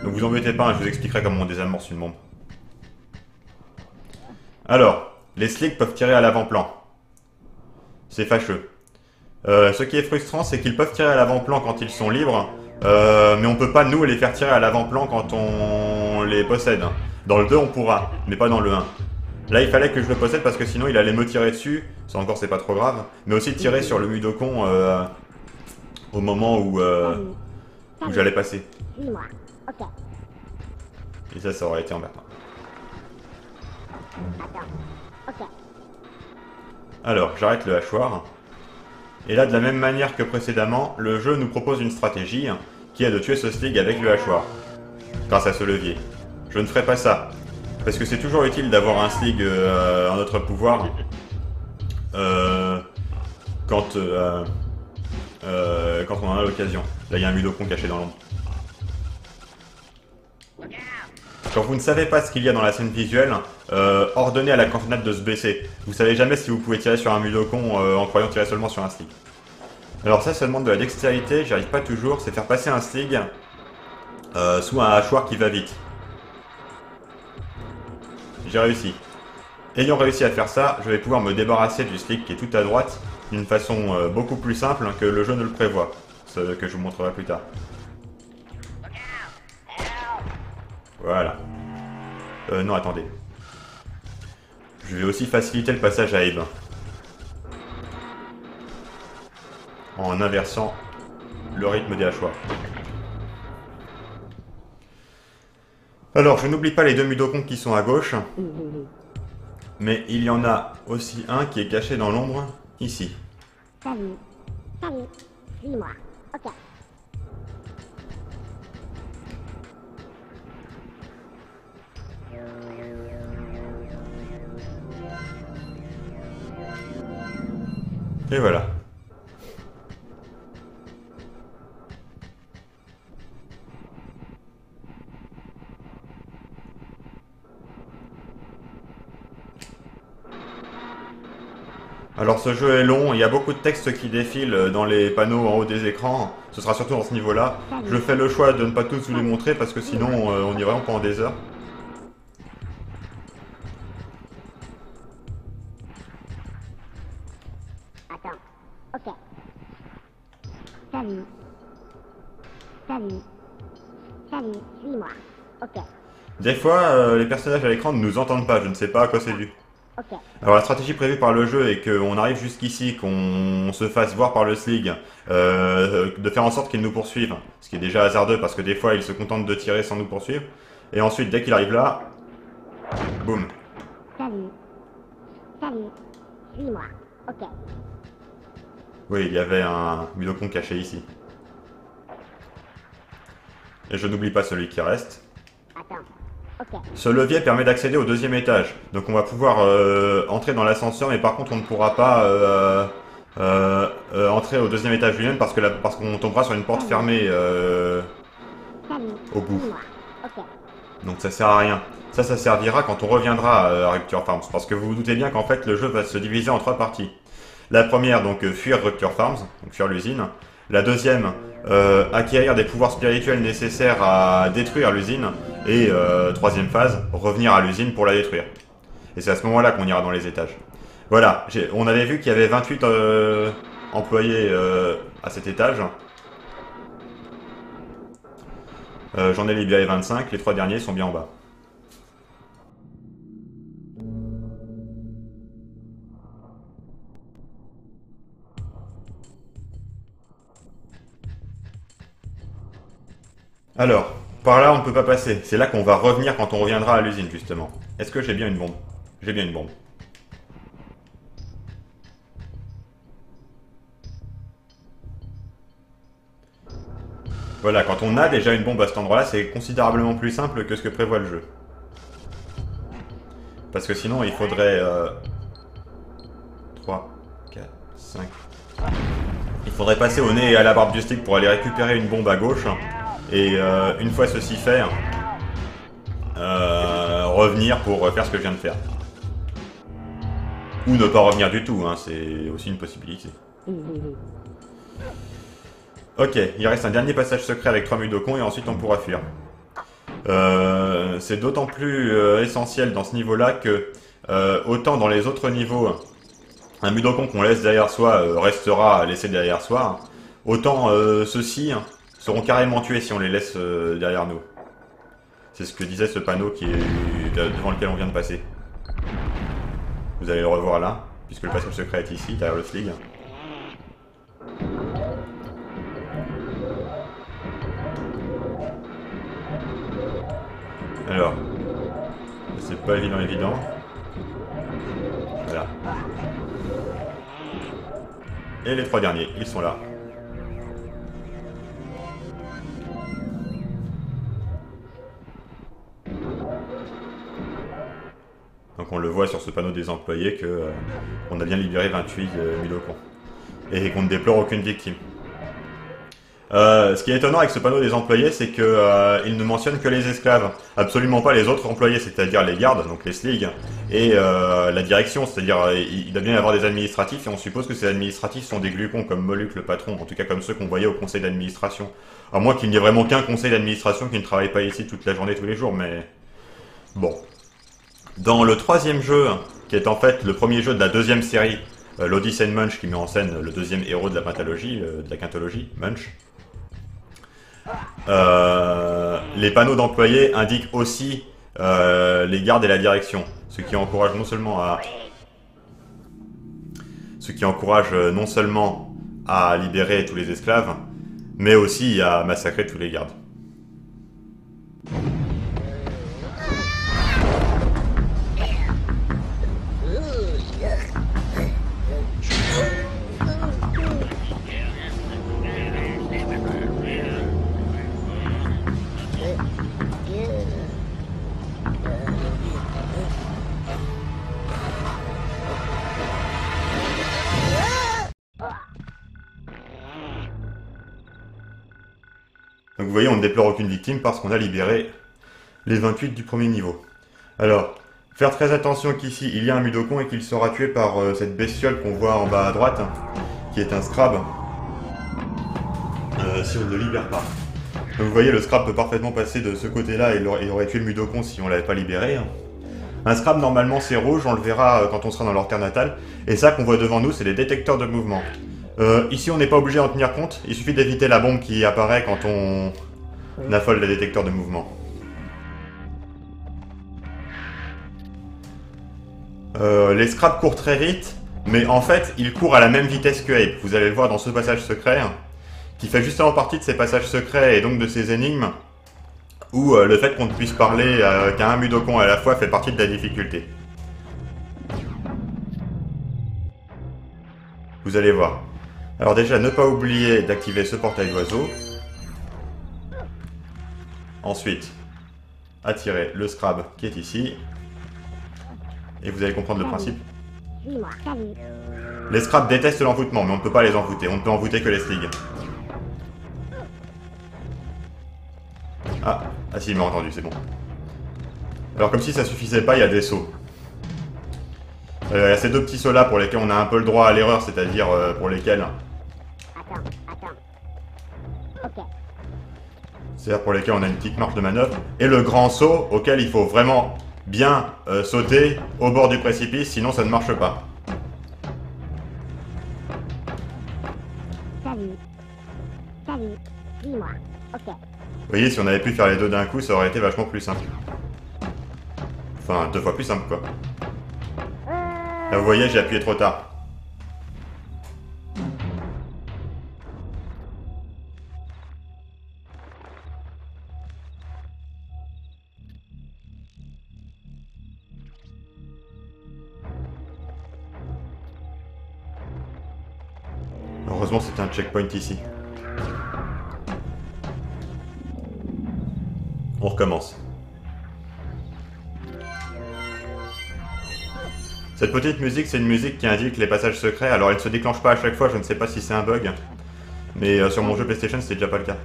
Donc vous embêtez pas, hein, je vous expliquerai comment on désamorce une bombe. Alors, les Sligs peuvent tirer à l'avant-plan. C'est fâcheux. Ce qui est frustrant, c'est qu'ils peuvent tirer à l'avant-plan quand ils sont libres, mais on peut pas, nous, les faire tirer à l'avant-plan quand on les possède. Dans le 2, on pourra, mais pas dans le 1. Là, il fallait que je le possède parce que sinon, il allait me tirer dessus. Ça encore, c'est pas trop grave. Mais aussi tirer sur le Mudokon au moment où j'allais passer. Suis-moi. Ok. Et ça aurait été embêtant. Attends. Ok. Alors, j'arrête le hachoir. Et là, de la même manière que précédemment, le jeu nous propose une stratégie qui est de tuer ce Slig avec le hachoir, grâce à ce levier. Je ne ferai pas ça, parce que c'est toujours utile d'avoir un Slig en notre pouvoir quand on en a l'occasion. Là, il y a un Mudokon caché dans l'ombre. Quand vous ne savez pas ce qu'il y a dans la scène visuelle, ordonnez à la cantonade de se baisser. Vous savez jamais si vous pouvez tirer sur un Mudokon en croyant tirer seulement sur un Slig. Alors ça demande de la dextérité, j'y arrive pas toujours, c'est faire passer un Slig sous un hachoir qui va vite. J'ai réussi. Ayant réussi à faire ça, je vais pouvoir me débarrasser du Slig qui est tout à droite d'une façon beaucoup plus simple que le jeu ne le prévoit, ce que je vous montrerai plus tard. Voilà. Non, attendez. Je vais aussi faciliter le passage à Abe. En inversant le rythme des hachoirs. Alors, je n'oublie pas les deux Mudokons qui sont à gauche. Mais il y en a aussi un qui est caché dans l'ombre, ici. Salut. Salut. Suis-moi. Ok. Et voilà. Alors ce jeu est long, il y a beaucoup de textes qui défilent dans les panneaux en haut des écrans, ce sera surtout dans ce niveau-là. Je fais le choix de ne pas tous vous les montrer parce que sinon on y va vraiment pendant des heures. Attends. Ok. Salut. Salut. Salut. Suis-moi. Ok. Des fois, les personnages à l'écran ne nous entendent pas, je ne sais pas à quoi c'est dû. Ok. Alors la stratégie prévue par le jeu est qu'on arrive jusqu'ici, qu'on se fasse voir par le Slig, de faire en sorte qu'il nous poursuive, ce qui est déjà hasardeux parce que des fois il se contente de tirer sans nous poursuivre, et ensuite dès qu'il arrive là, boum. Salut. Salut. Suis-moi. Ok. Oui, il y avait un Mudokon caché ici. Et je n'oublie pas celui qui reste. Attends. Ok. Ce levier permet d'accéder au deuxième étage, donc on va pouvoir entrer dans l'ascenseur, mais par contre on ne pourra pas entrer au deuxième étage lui-même parce qu'on tombera sur une porte fermée Salut. au bout. Suis-moi. Ok. Donc ça sert à rien. Ça servira quand on reviendra à Rupture Farms, parce que vous vous doutez bien qu'en fait le jeu va se diviser en trois parties. La première, donc fuir Rupture Farms, donc fuir l'usine. La deuxième, acquérir des pouvoirs spirituels nécessaires à détruire l'usine. Et troisième phase, revenir à l'usine pour la détruire. Et c'est à ce moment-là qu'on ira dans les étages. Voilà, on avait vu qu'il y avait 28 employés à cet étage. J'en ai libéré 25, les trois derniers sont bien en bas. Alors, Par là, on ne peut pas passer. C'est là qu'on va revenir quand on reviendra à l'usine, justement. Est-ce que j'ai bien une bombe? J'ai bien une bombe. Voilà, quand on a déjà une bombe à cet endroit-là, c'est considérablement plus simple que ce que prévoit le jeu. Parce que sinon, il faudrait... 3, 4, 5... Il faudrait passer au nez et à la barbe du stick pour aller récupérer une bombe à gauche. Et une fois ceci fait, revenir pour faire ce que je viens de faire. Ou ne pas revenir du tout, hein, c'est aussi une possibilité. Ok, il reste un dernier passage secret avec 3 Mudokons et ensuite on pourra fuir. C'est d'autant plus essentiel dans ce niveau-là que autant dans les autres niveaux, un Mudokon qu'on laisse derrière soi restera laissé derrière soi, autant ceux-ci seront carrément tués si on les laisse derrière nous. C'est ce que disait ce panneau qui est devant lequel on vient de passer. Vous allez le revoir là, puisque le passage secret est ici, derrière le slig. Alors, c'est pas évident. Voilà. Et les 3 derniers, ils sont là. Donc on le voit sur ce panneau des employés que on a bien libéré 28 Mudokons. Et qu'on ne déplore aucune victime. Ce qui est étonnant avec ce panneau des employés, c'est que il ne mentionne que les esclaves, absolument pas les autres employés, c'est-à-dire les gardes, donc les sligs, et la direction, c'est-à-dire il doit bien y avoir des administratifs, et on suppose que ces administratifs sont des glucons comme Moluc le patron, en tout cas comme ceux qu'on voyait au conseil d'administration. À moins qu'il n'y ait vraiment qu'un conseil d'administration qui ne travaille pas ici toute la journée, tous les jours, mais... Bon. Dans le 3e jeu, qui est en fait le premier jeu de la 2e série, l'Odyssey de Munch, qui met en scène le 2e héros de la pentalogie, de la quintologie, Munch, les panneaux d'employés indiquent aussi les gardes et la direction, ce qui encourage non seulement à libérer tous les esclaves, mais aussi à massacrer tous les gardes. Donc vous voyez, on ne déplore aucune victime parce qu'on a libéré les 28 du premier niveau. Alors, faire très attention qu'ici, il y a un Mudokon et qu'il sera tué par cette bestiole qu'on voit en bas à droite, qui est un Scrab, si on ne le libère pas. Donc vous voyez, le Scrab peut parfaitement passer de ce côté-là et il aurait tué le Mudokon si on l'avait pas libéré. Un Scrab, normalement, c'est rouge, on le verra quand on sera dans leur terre natale. Et ça qu'on voit devant nous, c'est les détecteurs de mouvement. Ici, on n'est pas obligé d'en tenir compte. Il suffit d'éviter la bombe qui apparaît quand on affole les détecteurs de mouvement. Les Scrabs courent très vite, mais en fait, ils courent à la même vitesse que Abe. Vous allez le voir dans ce passage secret, qui fait justement partie de ces passages secrets et donc de ces énigmes, où le fait qu'on ne puisse parler qu'à un Mudokon à la fois fait partie de la difficulté. Vous allez voir. Alors déjà, ne pas oublier d'activer ce portail d'oiseau. Ensuite, attirer le Scrab qui est ici. Et vous allez comprendre le principe. Les Scrabs détestent l'envoûtement, mais on ne peut pas les envoûter. On ne peut envoûter que les sligs. Ah si, il m'a entendu, c'est bon. Alors comme si ça suffisait pas, il y a des sauts. Il y a ces 2 petits sauts là pour lesquels on a un peu le droit à l'erreur, c'est-à-dire pour lesquels... C'est-à-dire pour lesquels on a une petite marge de manœuvre. Et le grand saut auquel il faut vraiment bien sauter au bord du précipice, sinon ça ne marche pas. Salut, dis-moi, ok. Vous voyez, si on avait pu faire les 2 d'un coup, ça aurait été vachement plus simple. Enfin, 2 fois plus simple, quoi. Là, vous voyez, j'ai appuyé trop tard. Heureusement c'est un checkpoint ici. On recommence. Cette petite musique, c'est une musique qui indique les passages secrets. Alors elle ne se déclenche pas à chaque fois, je ne sais pas si c'est un bug. Mais sur mon jeu PlayStation, c'était déjà pas le cas.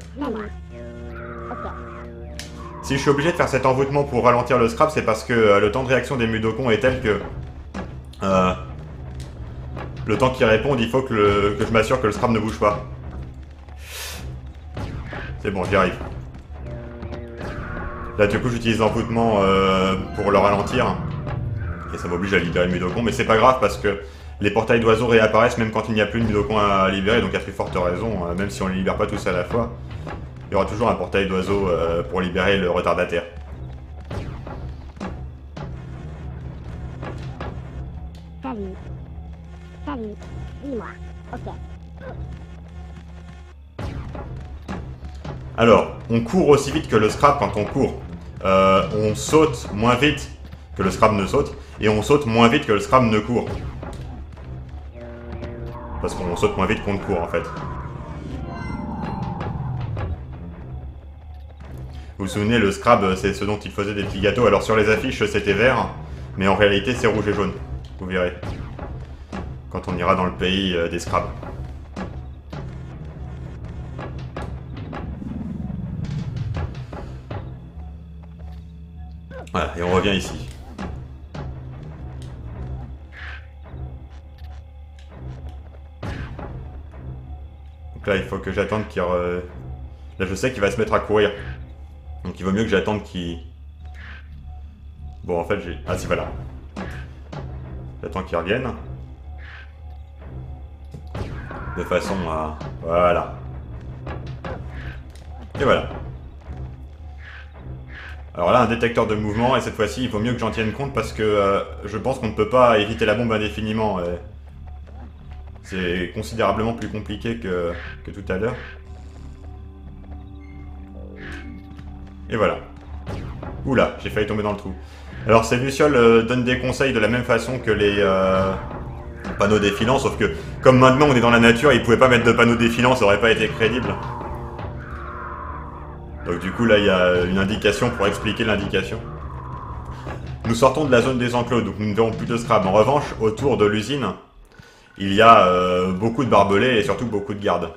Si je suis obligé de faire cet envoûtement pour ralentir le scrap, c'est parce que le temps de réaction des Mudokons est tel que... le temps qu'ils répondent, il faut que je m'assure que le scrap ne bouge pas. C'est bon, j'y arrive. Là, du coup, j'utilise l'envoûtement pour le ralentir. Et ça m'oblige à libérer le Mudokon. Mais c'est pas grave parce que les portails d'oiseaux réapparaissent même quand il n'y a plus de Mudokon à libérer. Donc, à très forte raison, même si on ne les libère pas tous à la fois, il y aura toujours un portail d'oiseaux pour libérer le retardataire. Salut, dis-moi, ok. Alors, on court aussi vite que le scrap quand on court. On saute moins vite que le scrap ne saute. Et on saute moins vite que le scrap ne court. Parce qu'on saute moins vite qu'on ne court en fait. Vous vous souvenez, le scrab, c'est ce dont il faisait des petits gâteaux. Alors sur les affiches, c'était vert. Mais en réalité, c'est rouge et jaune. Vous verrez. Quand on ira dans le pays des scrabs. Voilà, et on revient ici. Donc là, il faut que j'attende qu'il... Là, je sais qu'il va se mettre à courir. Donc il vaut mieux que j'attende qu'il... Bon, en fait, j'ai... Ah, si, voilà. J'attends qu'il revienne. De façon à... Voilà. Et voilà. Alors là, un détecteur de mouvement, et cette fois-ci, il vaut mieux que j'en tienne compte parce que je pense qu'on ne peut pas éviter la bombe indéfiniment. C'est considérablement plus compliqué que tout à l'heure. Et voilà. Oula, j'ai failli tomber dans le trou. Alors ces lucioles donnent des conseils de la même façon que les panneaux défilants, sauf que comme maintenant on est dans la nature, ils pouvaient pas mettre de panneaux défilants, ça aurait pas été crédible. Donc du coup là il y a une indication pour expliquer l'indication. Nous sortons de la zone des enclos, donc nous ne verrons plus de scrap. En revanche, autour de l'usine, il y a beaucoup de barbelés et surtout beaucoup de gardes.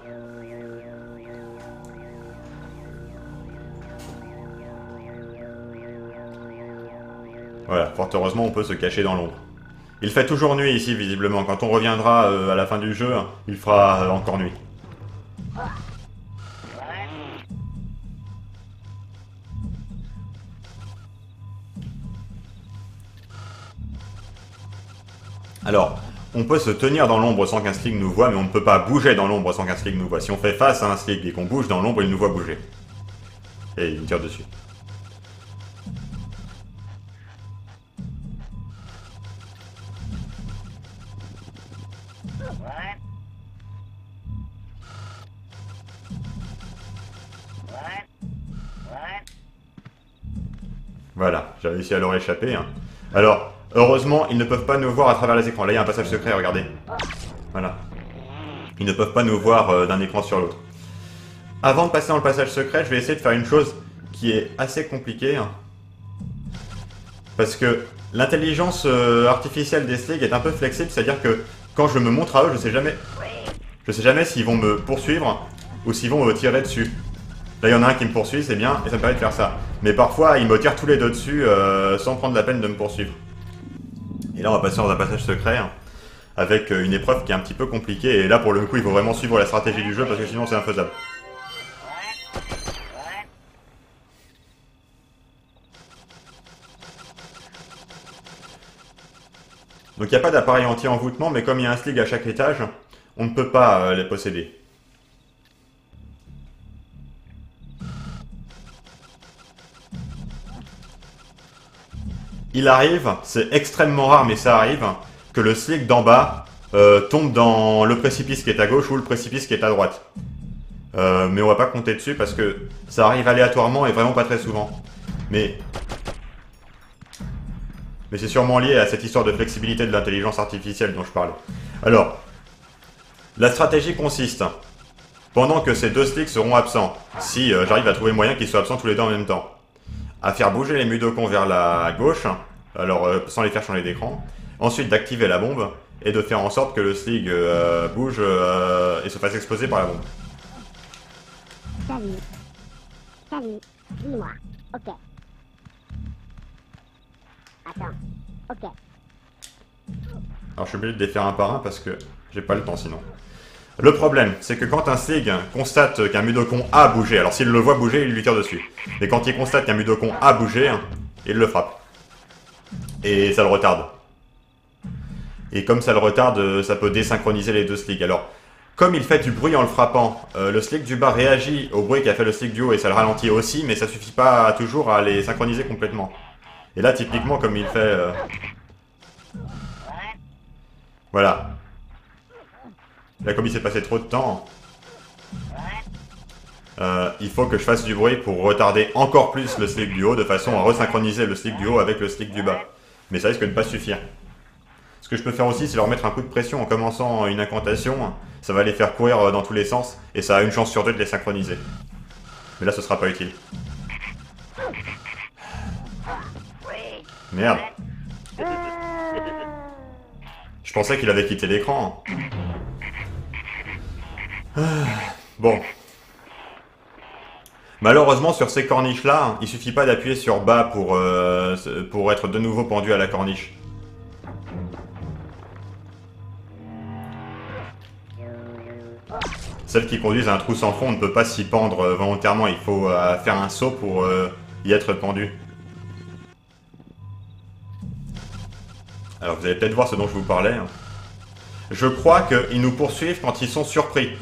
Voilà, fort heureusement on peut se cacher dans l'ombre. Il fait toujours nuit ici visiblement, quand on reviendra à la fin du jeu, il fera encore nuit. Alors, on peut se tenir dans l'ombre sans qu'un Slig nous voie, mais on ne peut pas bouger dans l'ombre sans qu'un Slig nous voie. Si on fait face à un Slig et qu'on bouge dans l'ombre, il nous voit bouger. Et il nous tire dessus. Voilà, j'ai réussi à leur échapper. Alors, heureusement, ils ne peuvent pas nous voir à travers les écrans. Là, il y a un passage secret, regardez. Voilà. Ils ne peuvent pas nous voir d'un écran sur l'autre. Avant de passer dans le passage secret, je vais essayer de faire une chose qui est assez compliquée. Parce que l'intelligence artificielle des Slig est un peu flexible, c'est-à-dire que quand je me montre à eux, je sais jamais s'ils vont me poursuivre ou s'ils vont me tirer dessus. Là, il y en a un qui me poursuit, c'est bien, et ça me permet de faire ça. Mais parfois, ils me tirent tous les deux dessus sans prendre la peine de me poursuivre. Et là, on va passer dans un passage secret, avec une épreuve qui est un petit peu compliquée. Et là, pour le coup, il faut vraiment suivre la stratégie du jeu, parce que sinon, c'est infaisable. Donc, il n'y a pas d'appareil anti-envoûtement, mais comme il y a un Slig à chaque étage, on ne peut pas les posséder. Il arrive, c'est extrêmement rare mais ça arrive, que le Slig d'en bas tombe dans le précipice qui est à gauche ou le précipice qui est à droite. Mais on va pas compter dessus parce que ça arrive aléatoirement et vraiment pas très souvent. Mais c'est sûrement lié à cette histoire de flexibilité de l'intelligence artificielle dont je parlais. Alors, La stratégie consiste, pendant que ces deux slicks seront absents, si j'arrive à trouver moyen qu'ils soient absents tous les deux en même temps, à faire bouger les Mudokons vers la gauche, alors sans les faire changer d'écran, ensuite d'activer la bombe, et de faire en sorte que le slig bouge et se fasse exploser par la bombe. Salut. Salut. Dis-moi. Ok. Attends. Ok. Alors je suis obligé de les faire un par un parce que j'ai pas le temps sinon. Le problème, c'est que quand un slig constate qu'un Mudokon a bougé, alors s'il le voit bouger, il lui tire dessus. Mais quand il constate qu'un Mudokon a bougé, il le frappe. Et ça le retarde. Et comme ça le retarde, ça peut désynchroniser les deux sligs. Alors, comme il fait du bruit en le frappant, le slig du bas réagit au bruit qu'a fait le slig du haut et ça le ralentit aussi, mais ça suffit pas toujours à les synchroniser complètement. Et là, typiquement, comme il fait... Voilà. Là, comme il s'est passé trop de temps, il faut que je fasse du bruit pour retarder encore plus le slig du haut, de façon à resynchroniser le slig du haut avec le slig du bas. Mais ça risque de ne pas suffire. Ce que je peux faire aussi, c'est leur mettre un coup de pression en commençant une incantation. Ça va les faire courir dans tous les sens, et ça a une chance sur deux de les synchroniser. Mais là, ce sera pas utile. Merde. Je pensais qu'il avait quitté l'écran. Bon. Malheureusement, sur ces corniches-là, il suffit pas d'appuyer sur bas pour être de nouveau pendu à la corniche. Celles qui conduisent à un trou sans fond, on ne peut pas s'y pendre volontairement, il faut faire un saut pour y être pendu. Alors vous allez peut-être voir ce dont je vous parlais. Je crois qu'ils nous poursuivent quand ils sont surpris.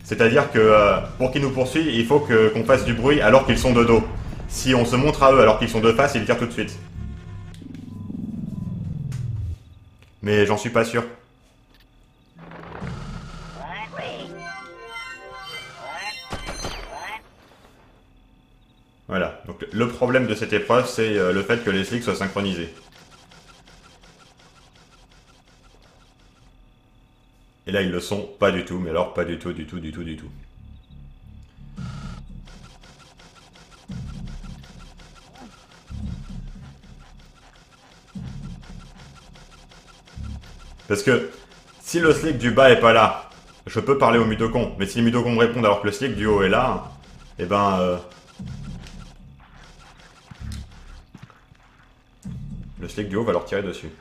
C'est-à-dire que pour qu'ils nous poursuivent, il faut qu'on fasse du bruit alors qu'ils sont de dos. Si on se montre à eux alors qu'ils sont de face, ils tirent tout de suite. Mais j'en suis pas sûr. Voilà, donc le problème de cette épreuve, c'est le fait que les slicks soient synchronisés. Et là, ils le sont pas du tout, mais alors pas du tout, du tout, du tout, du tout. Parce que si le slick du bas est pas là, je peux parler au Mudokon, mais si les Mudokon me répondent alors que le slick du haut est là, et ben... le slick du haut va leur tirer dessus.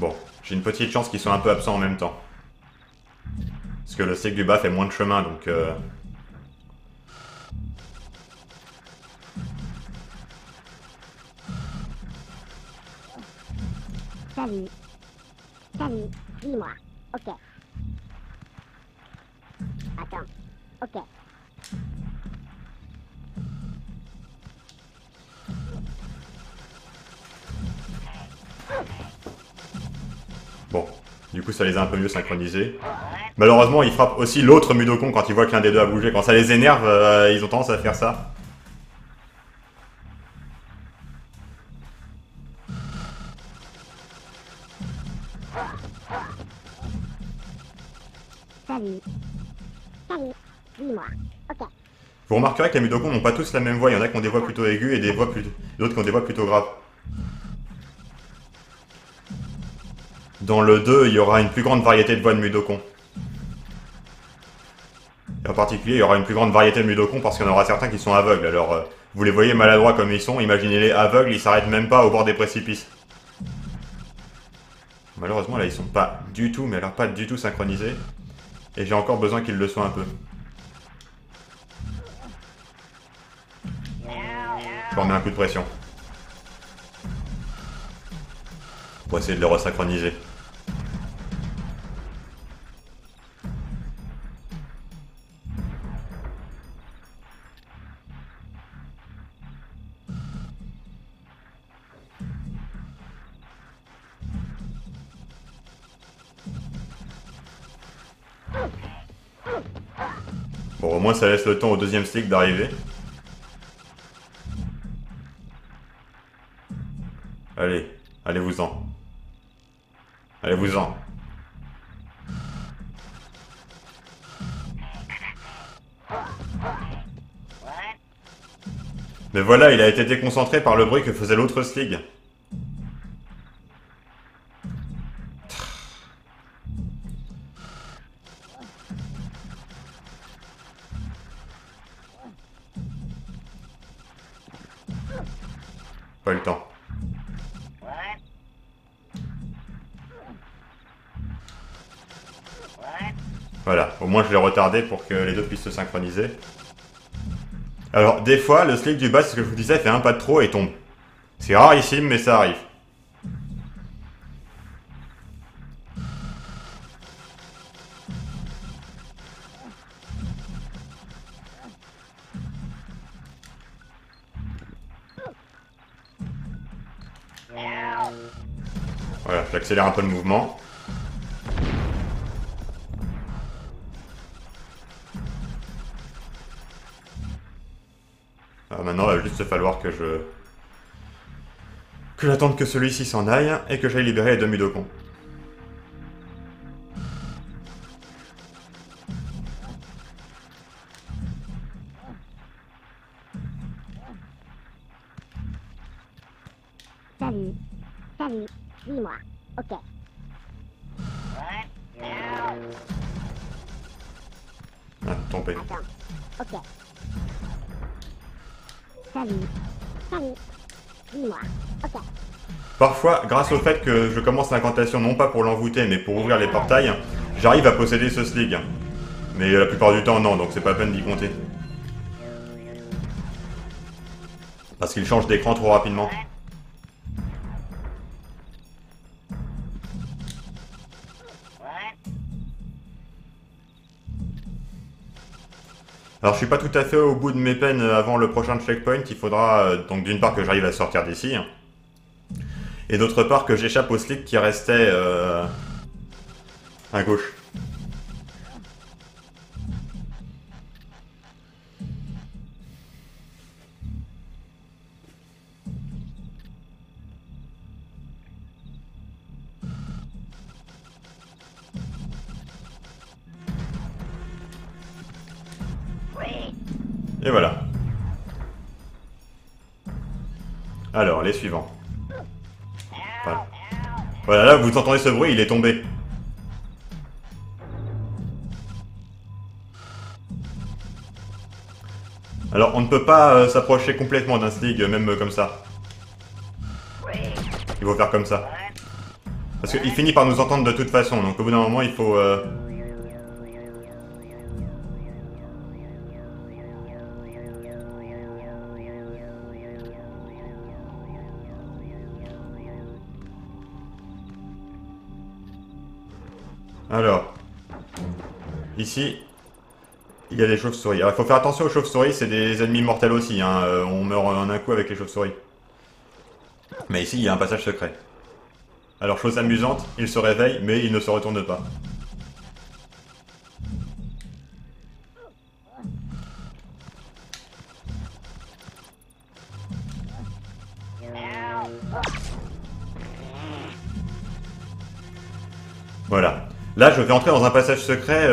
Bon, j'ai une petite chance qu'ils soient un peu absents en même temps. Parce que le slick du bas fait moins de chemin, donc... Salut. Salut. Dis-moi. Ok. Attends. Ok. Bon, du coup ça les a un peu mieux synchronisés. Malheureusement, ils frappent aussi l'autre Mudokon quand ils voient que l'un des deux a bougé. Quand ça les énerve, ils ont tendance à faire ça. Salut. Salut. Dis-moi. Ok. Vous remarquerez que les Mudokon n'ont pas tous la même voix. Il y en a qui ont des voix plutôt aiguës et d'autres qui ont des voix plutôt graves. Dans le 2, il y aura une plus grande variété de voix de Mudokon. Et en particulier, il y aura une plus grande variété de Mudokon parce qu'il y en aura certains qui sont aveugles. Alors, vous les voyez maladroits comme ils sont, imaginez-les aveugles, ils s'arrêtent même pas au bord des précipices. Malheureusement, là, ils sont pas du tout, mais alors pas du tout synchronisés. Et j'ai encore besoin qu'ils le soient un peu. Je leur mets un coup de pression. Pour essayer de les resynchroniser. Bon, au moins ça laisse le temps au deuxième slick d'arriver. Allez, allez-vous-en. Allez-vous-en. Mais voilà, il a été déconcentré par le bruit que faisait l'autre slig. Pas eu le temps. Voilà, au moins je l'ai retardé pour que les deux puissent se synchroniser. Alors, des fois, le slick du bas, c'est ce que je vous disais, fait un pas de trop et tombe. C'est rarissime, mais ça arrive. Voilà, j'accélère un peu le mouvement. Alors maintenant, il va juste falloir que j'attende que celui-ci s'en aille et que j'aille libérer les deux Mudokons. Salut. Salut. Dis-moi. Ok. Ah, tombé. Attends. Ok. Salut. Salut. Dis-moi. Ok. Parfois, grâce au fait que je commence l'incantation non pas pour l'envoûter, mais pour ouvrir les portails, j'arrive à posséder ce slig. Mais la plupart du temps, non, donc c'est pas la peine d'y compter. Parce qu'il change d'écran trop rapidement. Alors je suis pas tout à fait au bout de mes peines avant le prochain checkpoint, il faudra donc d'une part que j'arrive à sortir d'ici, et d'autre part que j'échappe au slick qui restait à gauche. Et voilà. Alors, les suivants. Voilà. Voilà, là, vous entendez ce bruit, il est tombé. Alors, on ne peut pas s'approcher complètement d'un slig, même comme ça. Il faut faire comme ça. Parce qu'il finit par nous entendre de toute façon, donc au bout d'un moment, il faut... Alors, ici, il y a des chauves-souris. Alors, il faut faire attention aux chauves-souris, c'est des ennemis mortels aussi, hein. On meurt en un coup avec les chauves-souris. Mais ici, il y a un passage secret. Alors, chose amusante, il se réveille, mais il ne se retourne pas. Voilà. Là, je vais entrer dans un passage secret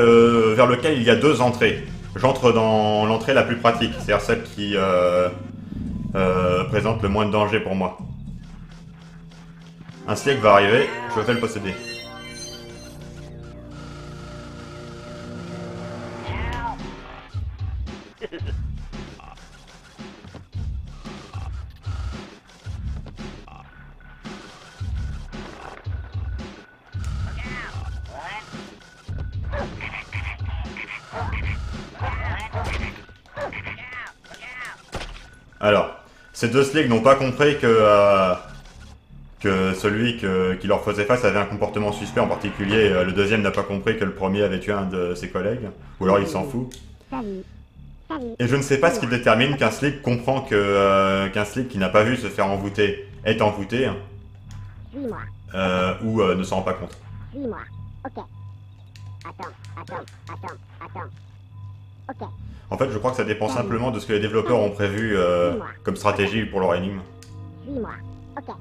vers lequel il y a deux entrées. J'entre dans l'entrée la plus pratique, c'est-à-dire celle qui présente le moins de danger pour moi. Un slig va arriver, je vais le posséder. Alors, ces deux sligs n'ont pas compris que celui qui leur faisait face avait un comportement suspect, en particulier le deuxième n'a pas compris que le premier avait tué un de ses collègues, ou alors il s'en fout. Et je ne sais pas ce qui détermine qu'un slig comprend qu'un slig qui n'a pas vu se faire envoûter est envoûté, ou ne s'en rend pas compte. Suis-moi. Ok. Attends. En fait, je crois que ça dépend simplement de ce que les développeurs ont prévu comme stratégie pour leur énigme. Suis-moi. Ok.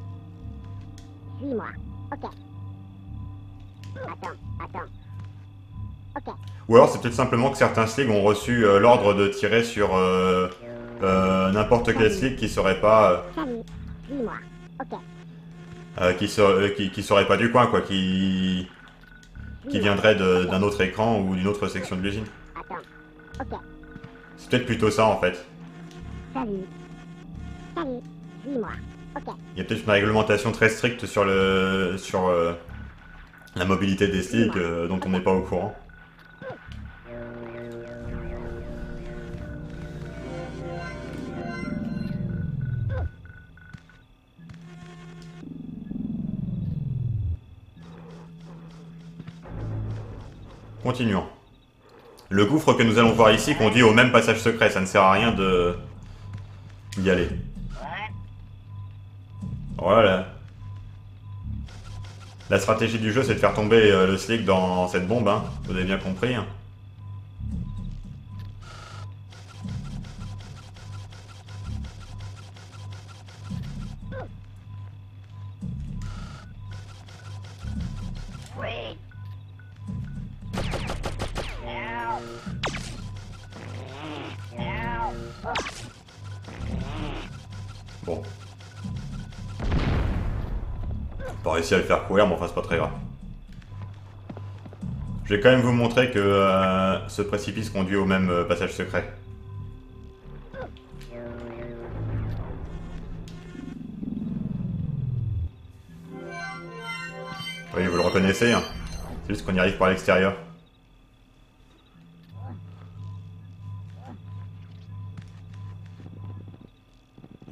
Suis-moi. Ok. Attends. Ok. Ou alors c'est peut-être simplement que certains sligs ont reçu l'ordre de tirer sur n'importe quel slig qui serait pas... Salut. Suis-moi. Ok. qui serait pas du coin, quoi, qui viendrait d'un autre écran ou d'une autre section de l'usine. Attends. Ok. C'est peut-être plutôt ça, en fait. Salut. Suis-moi. Ok. Il y a peut-être une réglementation très stricte sur la mobilité des sligs dont on n'est pas au courant. Continuons. Le gouffre que nous allons voir ici conduit au même passage secret, ça ne sert à rien d'y aller. Voilà. La stratégie du jeu, c'est de faire tomber le slick dans cette bombe, hein. Vous avez bien compris. Hein. Bon. Pas réussi à le faire courir, mais enfin c'est pas très grave. Je vais quand même vous montrer que ce précipice conduit au même passage secret. Oui, vous le reconnaissez, hein. C'est juste qu'on y arrive par l'extérieur.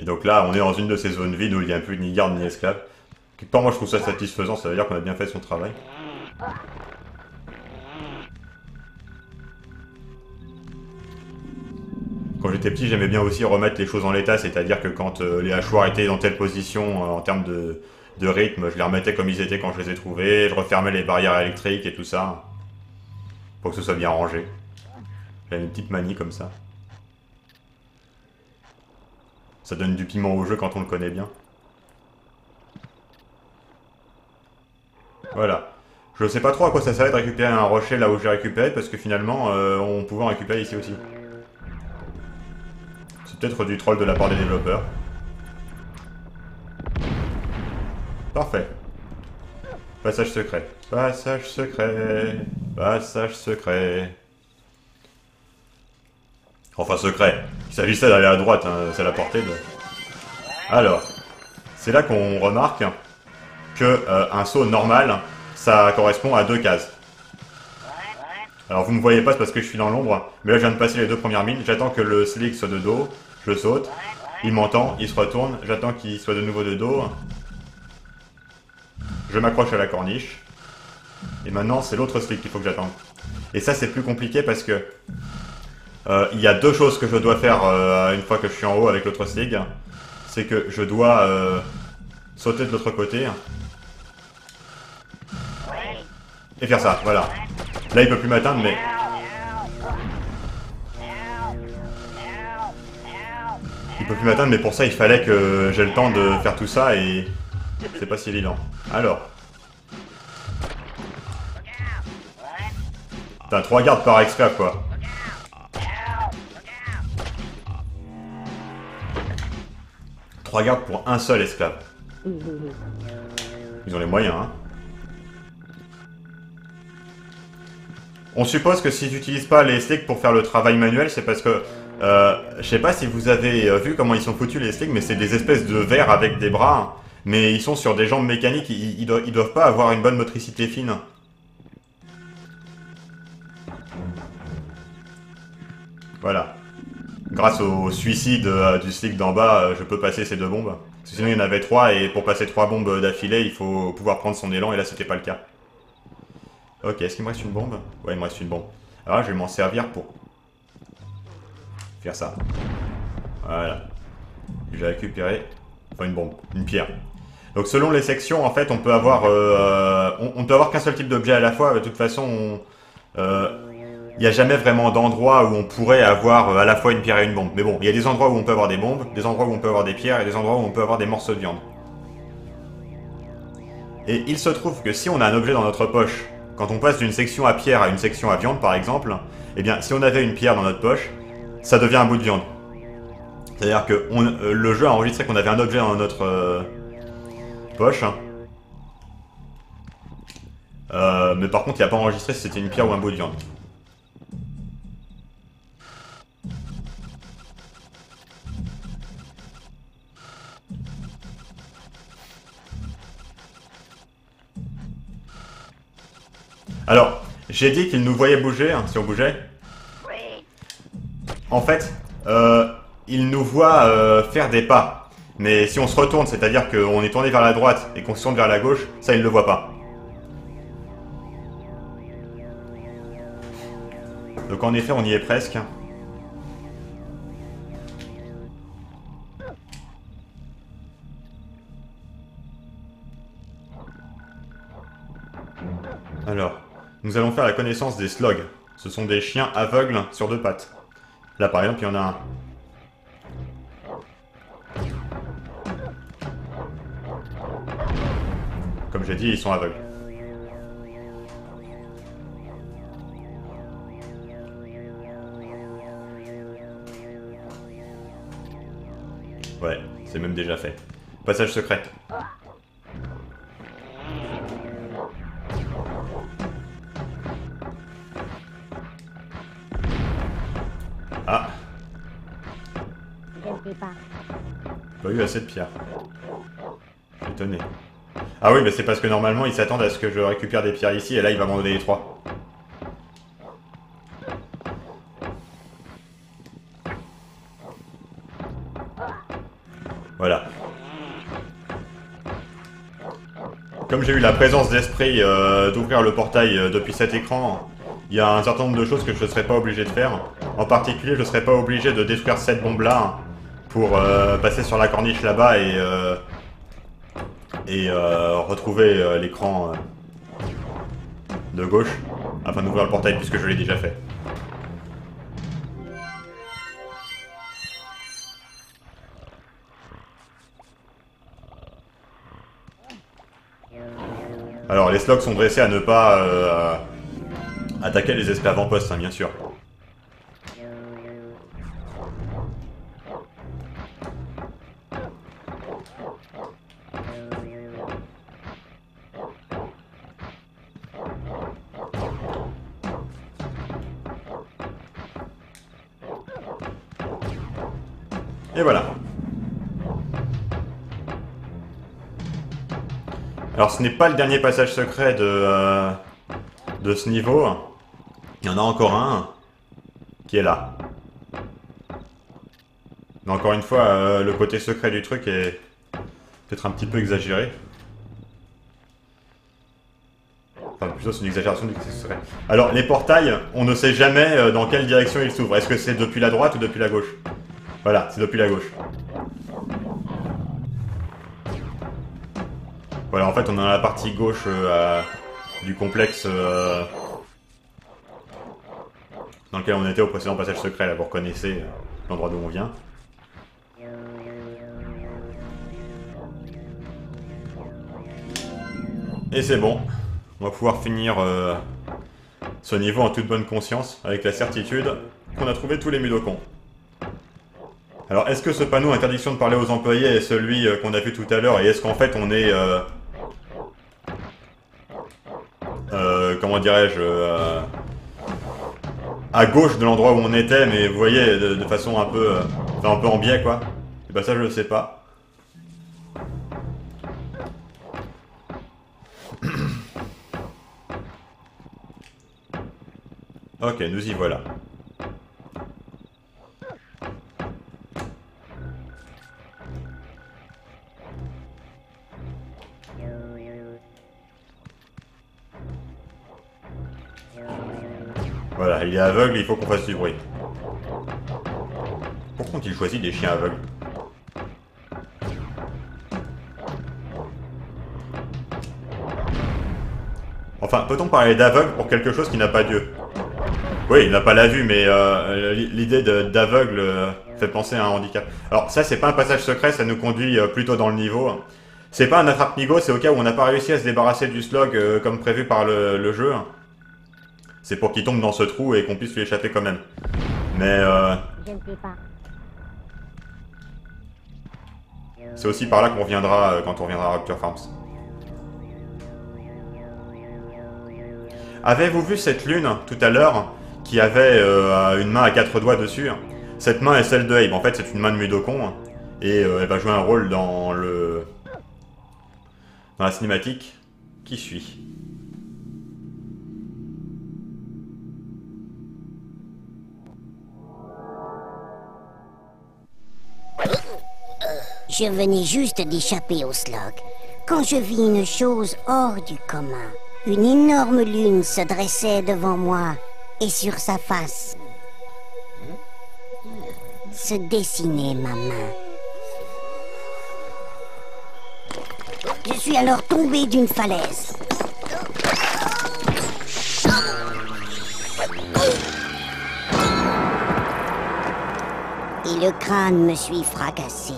Et donc là, on est dans une de ces zones vides où il n'y a plus ni garde ni esclave. Quelque part, moi je trouve ça satisfaisant, ça veut dire qu'on a bien fait son travail. Quand j'étais petit, j'aimais bien aussi remettre les choses en l'état, c'est-à-dire que quand les hachoirs étaient dans telle position en termes de rythme, je les remettais comme ils étaient quand je les ai trouvés, je refermais les barrières électriques et tout ça, pour que ce soit bien rangé. J'avais une petite manie comme ça. Ça donne du piment au jeu quand on le connaît bien. Voilà. Je sais pas trop à quoi ça servait de récupérer un rocher là où j'ai récupéré, parce que finalement, on pouvait en récupérer ici aussi. C'est peut-être du troll de la part des développeurs. Parfait. Passage secret. Passage secret. Passage secret. Enfin secret. Il s'agissait d'aller à droite, hein, c'est la portée de... Alors, c'est là qu'on remarque que un saut normal, ça correspond à 2 cases. Alors vous ne me voyez pas, c'est parce que je suis dans l'ombre, mais là je viens de passer les 2 premières mines, j'attends que le slick soit de dos, je saute, il m'entend, il se retourne, j'attends qu'il soit de nouveau de dos, je m'accroche à la corniche, et maintenant c'est l'autre slick qu'il faut que j'attende. Et ça c'est plus compliqué parce que il y a 2 choses que je dois faire une fois que je suis en haut avec l'autre slick, c'est que je dois sauter de l'autre côté, et faire ça, voilà. Là il peut plus m'atteindre, mais... Il peut plus m'atteindre, mais pour ça il fallait que j'ai le temps de faire tout ça et... C'est pas si évident. Alors... T'as 3 gardes par esclave, quoi. Trois gardes pour un seul esclave. Ils ont les moyens, hein. On suppose que s'ils n'utilisent pas les slicks pour faire le travail manuel, c'est parce que... je sais pas si vous avez vu comment ils sont foutus les slicks, mais c'est des espèces de vers avec des bras, mais ils sont sur des jambes mécaniques, ils doivent pas avoir une bonne motricité fine. Voilà. Grâce au suicide du slick d'en bas, je peux passer ces 2 bombes. Parce que sinon il y en avait 3, et pour passer 3 bombes d'affilée, il faut pouvoir prendre son élan, et là c'était pas le cas. Ok, est-ce qu'il me reste une bombe? Ouais, il me reste une bombe. Alors là, je vais m'en servir pour faire ça. Voilà. J'ai récupéré... Enfin, une bombe. Une pierre. Donc, selon les sections, en fait, on peut avoir... on peut avoir qu'un seul type d'objet à la fois. De toute façon, il n'y a jamais vraiment d'endroit où on pourrait avoir à la fois une pierre et une bombe. Mais bon, il y a des endroits où on peut avoir des bombes, des endroits où on peut avoir des pierres et des endroits où on peut avoir des morceaux de viande. Et il se trouve que si on a un objet dans notre poche, quand on passe d'une section à pierre à une section à viande par exemple, eh bien si on avait une pierre dans notre poche, ça devient un bout de viande. C'est-à-dire que le jeu a enregistré qu'on avait un objet dans notre poche. Mais par contre il n'a pas enregistré si c'était une pierre ou un bout de viande. Alors, j'ai dit qu'il nous voyait bouger, hein, si on bougeait. Oui. En fait, il nous voit faire des pas. Mais si on se retourne, c'est-à-dire qu'on est tourné vers la droite et qu'on se tourne vers la gauche, ça il ne le voit pas. Donc en effet, on y est presque. Alors, nous allons faire la connaissance des slogs. Ce sont des chiens aveugles sur deux pattes. Là par exemple, il y en a un. Comme j'ai dit, ils sont aveugles. Ouais, c'est même déjà fait. Passage secret. Ah. Je ne sais pas. Pas eu assez de pierres. Je suis étonné. Ah oui, mais c'est parce que normalement ils s'attendent à ce que je récupère des pierres ici et là il va m'en donner les 3. Voilà. Comme j'ai eu la présence d'esprit d'ouvrir le portail depuis cet écran, il y a un certain nombre de choses que je ne serais pas obligé de faire. En particulier, je ne serais pas obligé de détruire cette bombe-là pour passer sur la corniche là-bas et retrouver l'écran de gauche afin d'ouvrir le portail puisque je l'ai déjà fait. Alors, les slogs sont dressés à ne pas attaquer les esclaves avant-poste, hein, bien sûr. Et voilà. Alors ce n'est pas le dernier passage secret de ce niveau. Il y en a encore un qui est là. Mais encore une fois, le côté secret du truc est peut-être un petit peu exagéré. Enfin, plutôt c'est une exagération du côté secret. Alors les portails, on ne sait jamais dans quelle direction ils s'ouvrent. Est-ce que c'est depuis la droite ou depuis la gauche? Voilà, c'est depuis la gauche. Voilà, en fait, on est dans la partie gauche du complexe dans lequel on était au précédent passage secret. Là, vous reconnaissez l'endroit d'où on vient. Et c'est bon. On va pouvoir finir ce niveau en toute bonne conscience, avec la certitude qu'on a trouvé tous les Mudokons. Alors, est-ce que ce panneau interdiction de parler aux employés est celui qu'on a vu tout à l'heure? Et est-ce qu'en fait on est... comment dirais-je à gauche de l'endroit où on était, mais vous voyez, de façon un peu en biais, quoi. Et bah ça, je le sais pas. Ok, nous y voilà. Voilà, il est aveugle, il faut qu'on fasse du bruit. Pourquoi ont-ils choisi des chiens aveugles? Enfin, peut-on parler d'aveugle pour quelque chose qui n'a pas Dieu? Oui, il n'a pas la vue, mais l'idée d'aveugle fait penser à un handicap. Alors ça, c'est pas un passage secret, ça nous conduit plutôt dans le niveau. C'est pas un attrape-nigo, c'est au cas où on n'a pas réussi à se débarrasser du slog comme prévu par le jeu. C'est pour qu'il tombe dans ce trou et qu'on puisse lui échapper quand même. Mais Je ne sais pas. c'est aussi par là qu'on reviendra quand on reviendra à Rapture Farms. Avez-vous vu cette lune tout à l'heure qui avait une main à 4 doigts dessus? Cette main est celle de Abe. En fait, c'est une main de Mudokon et elle va jouer un rôle dans la cinématique qui suit. Je venais juste d'échapper au slog quand je vis une chose hors du commun. Une énorme lune se dressait devant moi et sur sa face se dessinait ma main. Je suis alors tombé d'une falaise. Et le crâne me suis fracassé.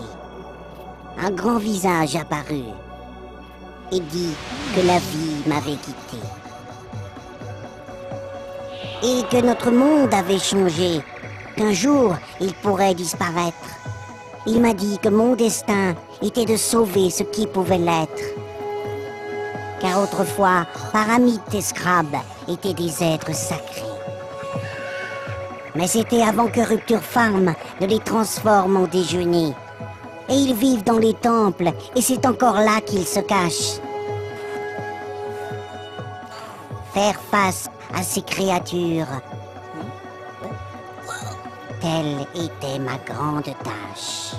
Un grand visage apparut et dit que la vie m'avait quitté. Et que notre monde avait changé, qu'un jour il pourrait disparaître. Il m'a dit que mon destin était de sauver ce qui pouvait l'être. Car autrefois, Paramite et Scrab étaient des êtres sacrés. Mais c'était avant que Rupture Farm ne les transforme en déjeuner. Et ils vivent dans les temples, et c'est encore là qu'ils se cachent. Faire face à ces créatures, telle était ma grande tâche.